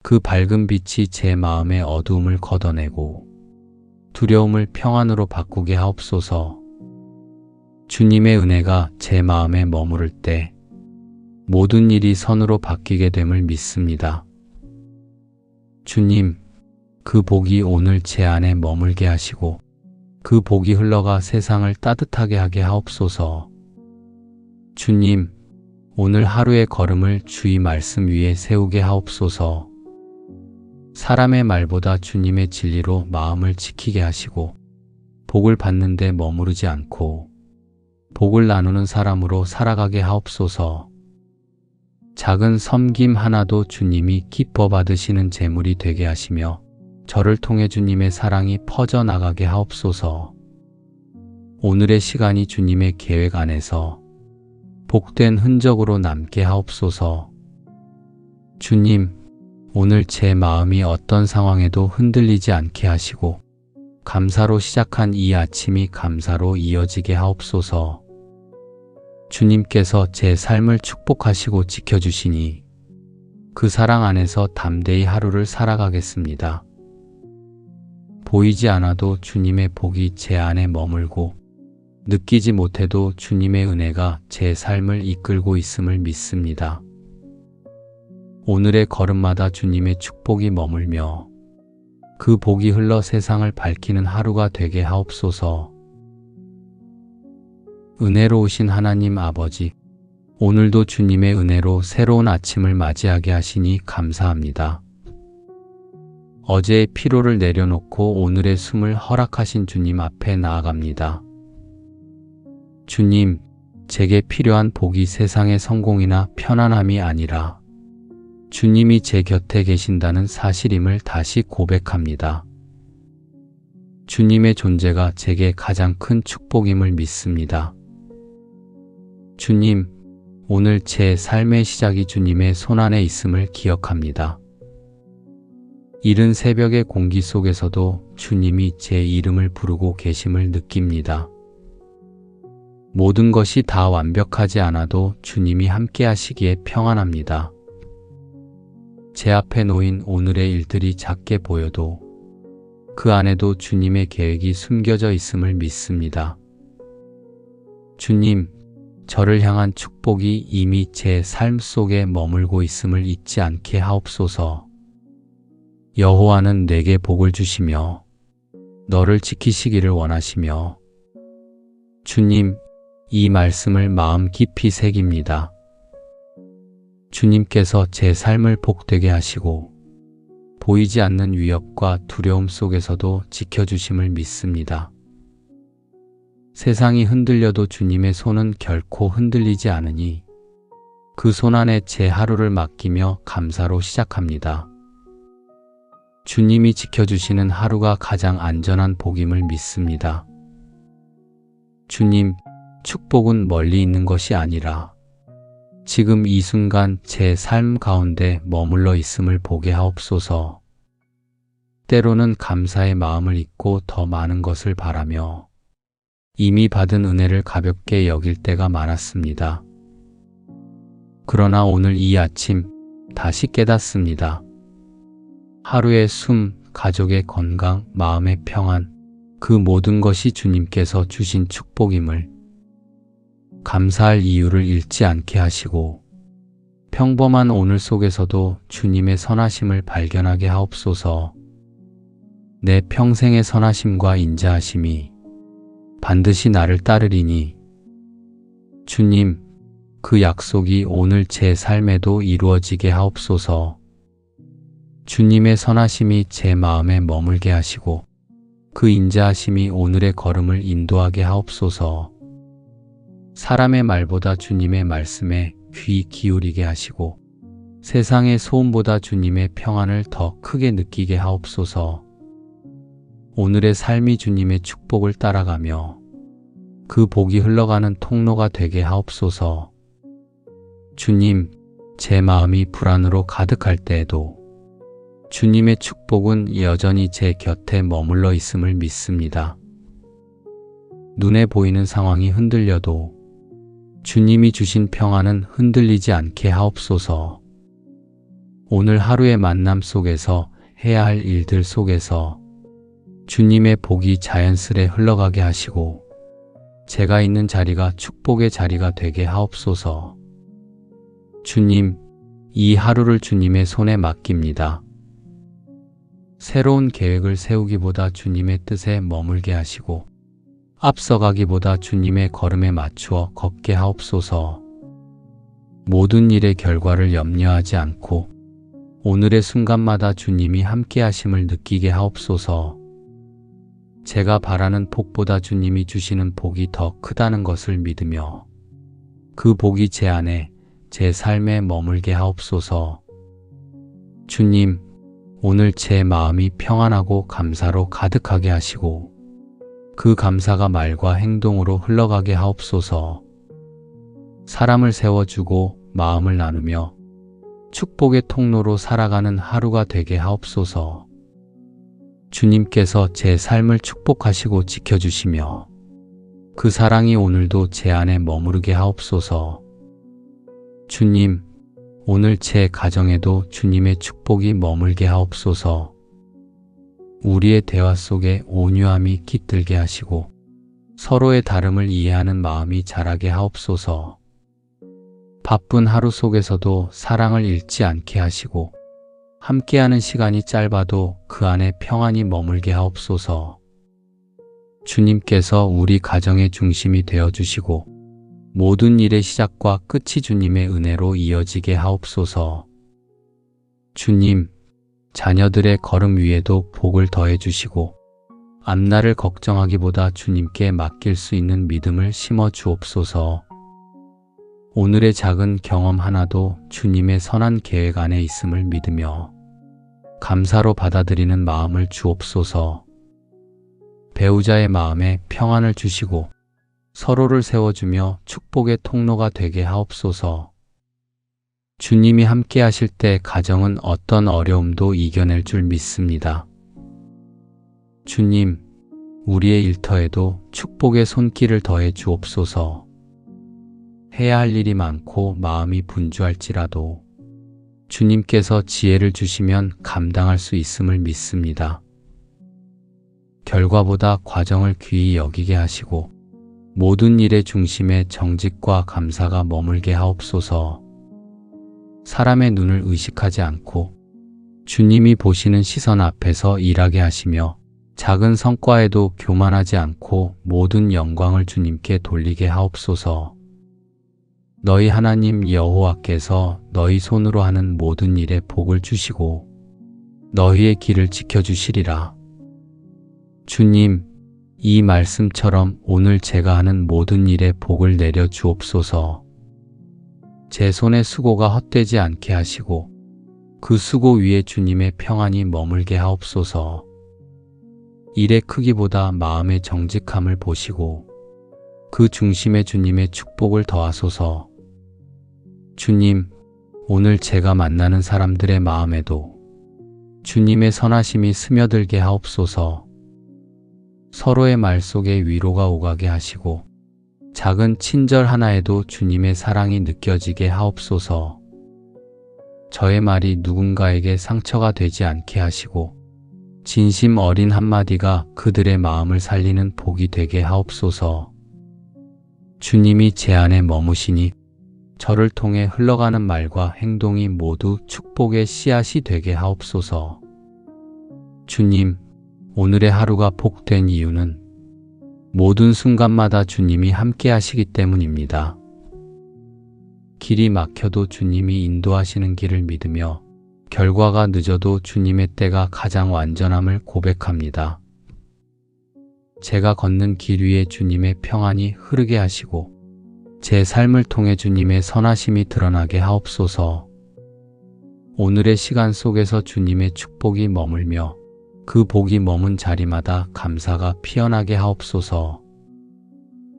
그 밝은 빛이 제 마음의 어두움을 걷어내고 두려움을 평안으로 바꾸게 하옵소서. 주님의 은혜가 제 마음에 머무를 때 모든 일이 선으로 바뀌게 됨을 믿습니다. 주님, 그 복이 오늘 제 안에 머물게 하시고 그 복이 흘러가 세상을 따뜻하게 하게 하옵소서. 주님, 오늘 하루의 걸음을 주의 말씀 위에 세우게 하옵소서. 사람의 말보다 주님의 진리로 마음을 지키게 하시고 복을 받는 데 머무르지 않고 복을 나누는 사람으로 살아가게 하옵소서. 작은 섬김 하나도 주님이 기뻐 받으시는 제물이 되게 하시며 저를 통해 주님의 사랑이 퍼져나가게 하옵소서. 오늘의 시간이 주님의 계획 안에서 복된 흔적으로 남게 하옵소서. 주님, 오늘 제 마음이 어떤 상황에도 흔들리지 않게 하시고 감사로 시작한 이 아침이 감사로 이어지게 하옵소서. 주님께서 제 삶을 축복하시고 지켜주시니 그 사랑 안에서 담대히 하루를 살아가겠습니다. 보이지 않아도 주님의 복이 제 안에 머물고 느끼지 못해도 주님의 은혜가 제 삶을 이끌고 있음을 믿습니다. 오늘의 걸음마다 주님의 축복이 머물며 그 복이 흘러 세상을 밝히는 하루가 되게 하옵소서. 은혜로우신 하나님 아버지, 오늘도 주님의 은혜로 새로운 아침을 맞이하게 하시니 감사합니다. 어제의 피로를 내려놓고 오늘의 숨을 허락하신 주님 앞에 나아갑니다. 주님, 제게 필요한 복이 세상의 성공이나 편안함이 아니라 주님이 제 곁에 계신다는 사실임을 다시 고백합니다. 주님의 존재가 제게 가장 큰 축복임을 믿습니다. 주님, 오늘 제 삶의 시작이 주님의 손안에 있음을 기억합니다. 이른 새벽의 공기 속에서도 주님이 제 이름을 부르고 계심을 느낍니다. 모든 것이 다 완벽하지 않아도 주님이 함께 하시기에 평안합니다. 제 앞에 놓인 오늘의 일들이 작게 보여도 그 안에도 주님의 계획이 숨겨져 있음을 믿습니다. 주님, 저를 향한 축복이 이미 제 삶 속에 머물고 있음을 잊지 않게 하옵소서. 여호와는 내게 복을 주시며 너를 지키시기를 원하시며 주님, 이 말씀을 마음 깊이 새깁니다. 주님께서 제 삶을 복되게 하시고 보이지 않는 위협과 두려움 속에서도 지켜주심을 믿습니다. 세상이 흔들려도 주님의 손은 결코 흔들리지 않으니 그 손 안에 제 하루를 맡기며 감사로 시작합니다. 주님이 지켜주시는 하루가 가장 안전한 복임을 믿습니다. 주님, 축복은 멀리 있는 것이 아니라 지금 이 순간 제 삶 가운데 머물러 있음을 보게 하옵소서. 때로는 감사의 마음을 잊고 더 많은 것을 바라며 이미 받은 은혜를 가볍게 여길 때가 많았습니다. 그러나 오늘 이 아침 다시 깨닫습니다. 하루의 숨, 가족의 건강, 마음의 평안, 그 모든 것이 주님께서 주신 축복임을, 감사할 이유를 잃지 않게 하시고 평범한 오늘 속에서도 주님의 선하심을 발견하게 하옵소서. 내 평생의 선하심과 인자하심이 반드시 나를 따르리니 주님, 그 약속이 오늘 제 삶에도 이루어지게 하옵소서. 주님의 선하심이 제 마음에 머물게 하시고 그 인자하심이 오늘의 걸음을 인도하게 하옵소서. 사람의 말보다 주님의 말씀에 귀 기울이게 하시고 세상의 소음보다 주님의 평안을 더 크게 느끼게 하옵소서. 오늘의 삶이 주님의 축복을 따라가며 그 복이 흘러가는 통로가 되게 하옵소서. 주님, 제 마음이 불안으로 가득할 때에도 주님의 축복은 여전히 제 곁에 머물러 있음을 믿습니다. 눈에 보이는 상황이 흔들려도 주님이 주신 평안은 흔들리지 않게 하옵소서. 오늘 하루의 만남 속에서 해야 할 일들 속에서 주님의 복이 자연스레 흘러가게 하시고 제가 있는 자리가 축복의 자리가 되게 하옵소서. 주님, 이 하루를 주님의 손에 맡깁니다. 새로운 계획을 세우기보다 주님의 뜻에 머물게 하시고 앞서가기보다 주님의 걸음에 맞추어 걷게 하옵소서. 모든 일의 결과를 염려하지 않고 오늘의 순간마다 주님이 함께 하심을 느끼게 하옵소서. 제가 바라는 복보다 주님이 주시는 복이 더 크다는 것을 믿으며 그 복이 제 안에 제 삶에 머물게 하옵소서. 주님, 오늘 제 마음이 평안하고 감사로 가득하게 하시고 그 감사가 말과 행동으로 흘러가게 하옵소서. 사람을 세워주고 마음을 나누며 축복의 통로로 살아가는 하루가 되게 하옵소서. 주님께서 제 삶을 축복하시고 지켜주시며 그 사랑이 오늘도 제 안에 머무르게 하옵소서. 주님, 오늘 제 가정에도 주님의 축복이 머물게 하옵소서. 우리의 대화 속에 온유함이 깃들게 하시고 서로의 다름을 이해하는 마음이 자라게 하옵소서. 바쁜 하루 속에서도 사랑을 잃지 않게 하시고 함께하는 시간이 짧아도 그 안에 평안이 머물게 하옵소서. 주님께서 우리 가정의 중심이 되어주시고 모든 일의 시작과 끝이 주님의 은혜로 이어지게 하옵소서. 주님, 자녀들의 걸음 위에도 복을 더해 주시고 앞날을 걱정하기보다 주님께 맡길 수 있는 믿음을 심어 주옵소서. 오늘의 작은 경험 하나도 주님의 선한 계획 안에 있음을 믿으며 감사로 받아들이는 마음을 주옵소서. 배우자의 마음에 평안을 주시고 서로를 세워주며 축복의 통로가 되게 하옵소서. 주님이 함께 하실 때 가정은 어떤 어려움도 이겨낼 줄 믿습니다. 주님, 우리의 일터에도 축복의 손길을 더해 주옵소서. 해야 할 일이 많고 마음이 분주할지라도 주님께서 지혜를 주시면 감당할 수 있음을 믿습니다. 결과보다 과정을 귀히 여기게 하시고 모든 일의 중심에 정직과 감사가 머물게 하옵소서. 사람의 눈을 의식하지 않고 주님이 보시는 시선 앞에서 일하게 하시며 작은 성과에도 교만하지 않고 모든 영광을 주님께 돌리게 하옵소서. 너희 하나님 여호와께서 너희 손으로 하는 모든 일에 복을 주시고 너희의 길을 지켜주시리라. 주님, 이 말씀처럼 오늘 제가 하는 모든 일에 복을 내려 주옵소서. 제 손의 수고가 헛되지 않게 하시고 그 수고 위에 주님의 평안이 머물게 하옵소서. 일의 크기보다 마음의 정직함을 보시고 그 중심에 주님의 축복을 더하소서. 주님, 오늘 제가 만나는 사람들의 마음에도 주님의 선하심이 스며들게 하옵소서. 서로의 말 속에 위로가 오가게 하시고 작은 친절 하나에도 주님의 사랑이 느껴지게 하옵소서. 저의 말이 누군가에게 상처가 되지 않게 하시고 진심 어린 한마디가 그들의 마음을 살리는 복이 되게 하옵소서. 주님이 제 안에 머무시니 저를 통해 흘러가는 말과 행동이 모두 축복의 씨앗이 되게 하옵소서. 주님, 오늘의 하루가 복된 이유는 모든 순간마다 주님이 함께 하시기 때문입니다. 길이 막혀도 주님이 인도하시는 길을 믿으며 결과가 늦어도 주님의 때가 가장 완전함을 고백합니다. 제가 걷는 길 위에 주님의 평안이 흐르게 하시고 제 삶을 통해 주님의 선하심이 드러나게 하옵소서. 오늘의 시간 속에서 주님의 축복이 머물며 그 복이 머문 자리마다 감사가 피어나게 하옵소서.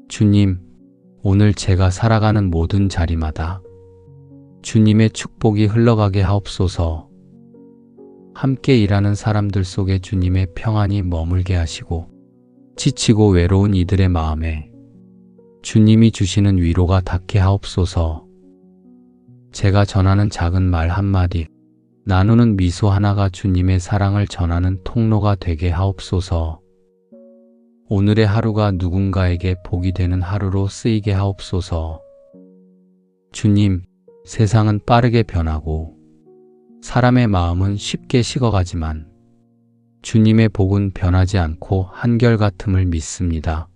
주님, 오늘 제가 살아가는 모든 자리마다 주님의 축복이 흘러가게 하옵소서. 함께 일하는 사람들 속에 주님의 평안이 머물게 하시고 지치고 외로운 이들의 마음에 주님이 주시는 위로가 닿게 하옵소서. 제가 전하는 작은 말 한마디, 나누는 미소 하나가 주님의 사랑을 전하는 통로가 되게 하옵소서. 오늘의 하루가 누군가에게 복이 되는 하루로 쓰이게 하옵소서. 주님, 세상은 빠르게 변하고 사람의 마음은 쉽게 식어가지만 주님의 복은 변하지 않고 한결같음을 믿습니다.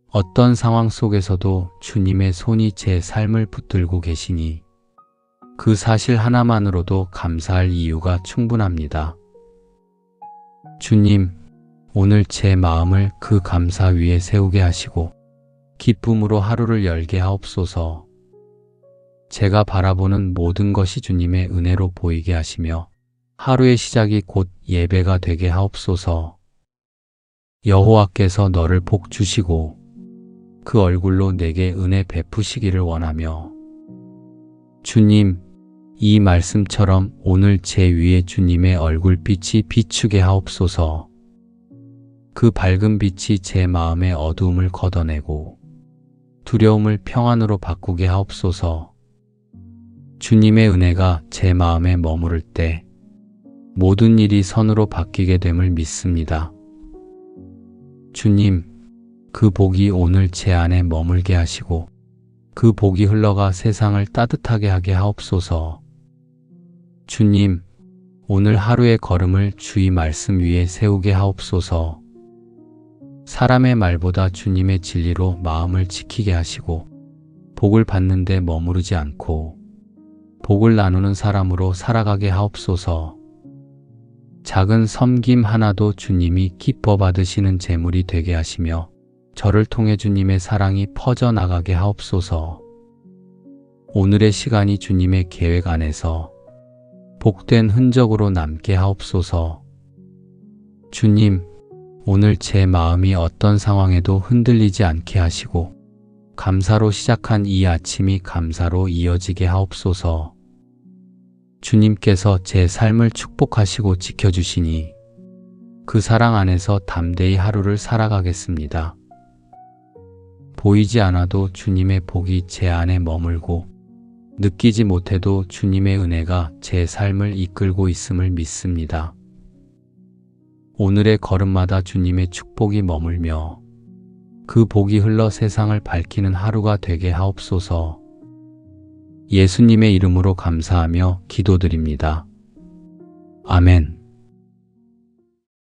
어떤 상황 속에서도 주님의 손이 제 삶을 붙들고 계시니 그 사실 하나만으로도 감사할 이유가 충분합니다. 주님, 오늘 제 마음을 그 감사 위에 세우게 하시고 기쁨으로 하루를 열게 하옵소서. 제가 바라보는 모든 것이 주님의 은혜로 보이게 하시며 하루의 시작이 곧 예배가 되게 하옵소서. 여호와께서 너를 복 주시고 그 얼굴로 내게 은혜 베푸시기를 원하며 주님, 이 말씀처럼 오늘 제 위에 주님의 얼굴빛이 비추게 하옵소서. 그 밝은 빛이 제 마음의 어두움을 걷어내고 두려움을 평안으로 바꾸게 하옵소서. 주님의 은혜가 제 마음에 머무를 때 모든 일이 선으로 바뀌게 됨을 믿습니다. 주님, 그 복이 오늘 제 안에 머물게 하시고 그 복이 흘러가 세상을 따뜻하게 하게 하옵소서. 주님, 오늘 하루의 걸음을 주의 말씀 위에 세우게 하옵소서. 사람의 말보다 주님의 진리로 마음을 지키게 하시고 복을 받는 데 머무르지 않고 복을 나누는 사람으로 살아가게 하옵소서. 작은 섬김 하나도 주님이 기뻐 받으시는 제물이 되게 하시며 저를 통해 주님의 사랑이 퍼져나가게 하옵소서. 오늘의 시간이 주님의 계획 안에서 복된 흔적으로 남게 하옵소서. 주님, 오늘 제 마음이 어떤 상황에도 흔들리지 않게 하시고 감사로 시작한 이 아침이 감사로 이어지게 하옵소서. 주님께서 제 삶을 축복하시고 지켜주시니 그 사랑 안에서 담대히 하루를 살아가겠습니다. 보이지 않아도 주님의 복이 제 안에 머물고 느끼지 못해도 주님의 은혜가 제 삶을 이끌고 있음을 믿습니다. 오늘의 걸음마다 주님의 축복이 머물며 그 복이 흘러 세상을 밝히는 하루가 되게 하옵소서. 예수님의 이름으로 감사하며 기도드립니다. 아멘.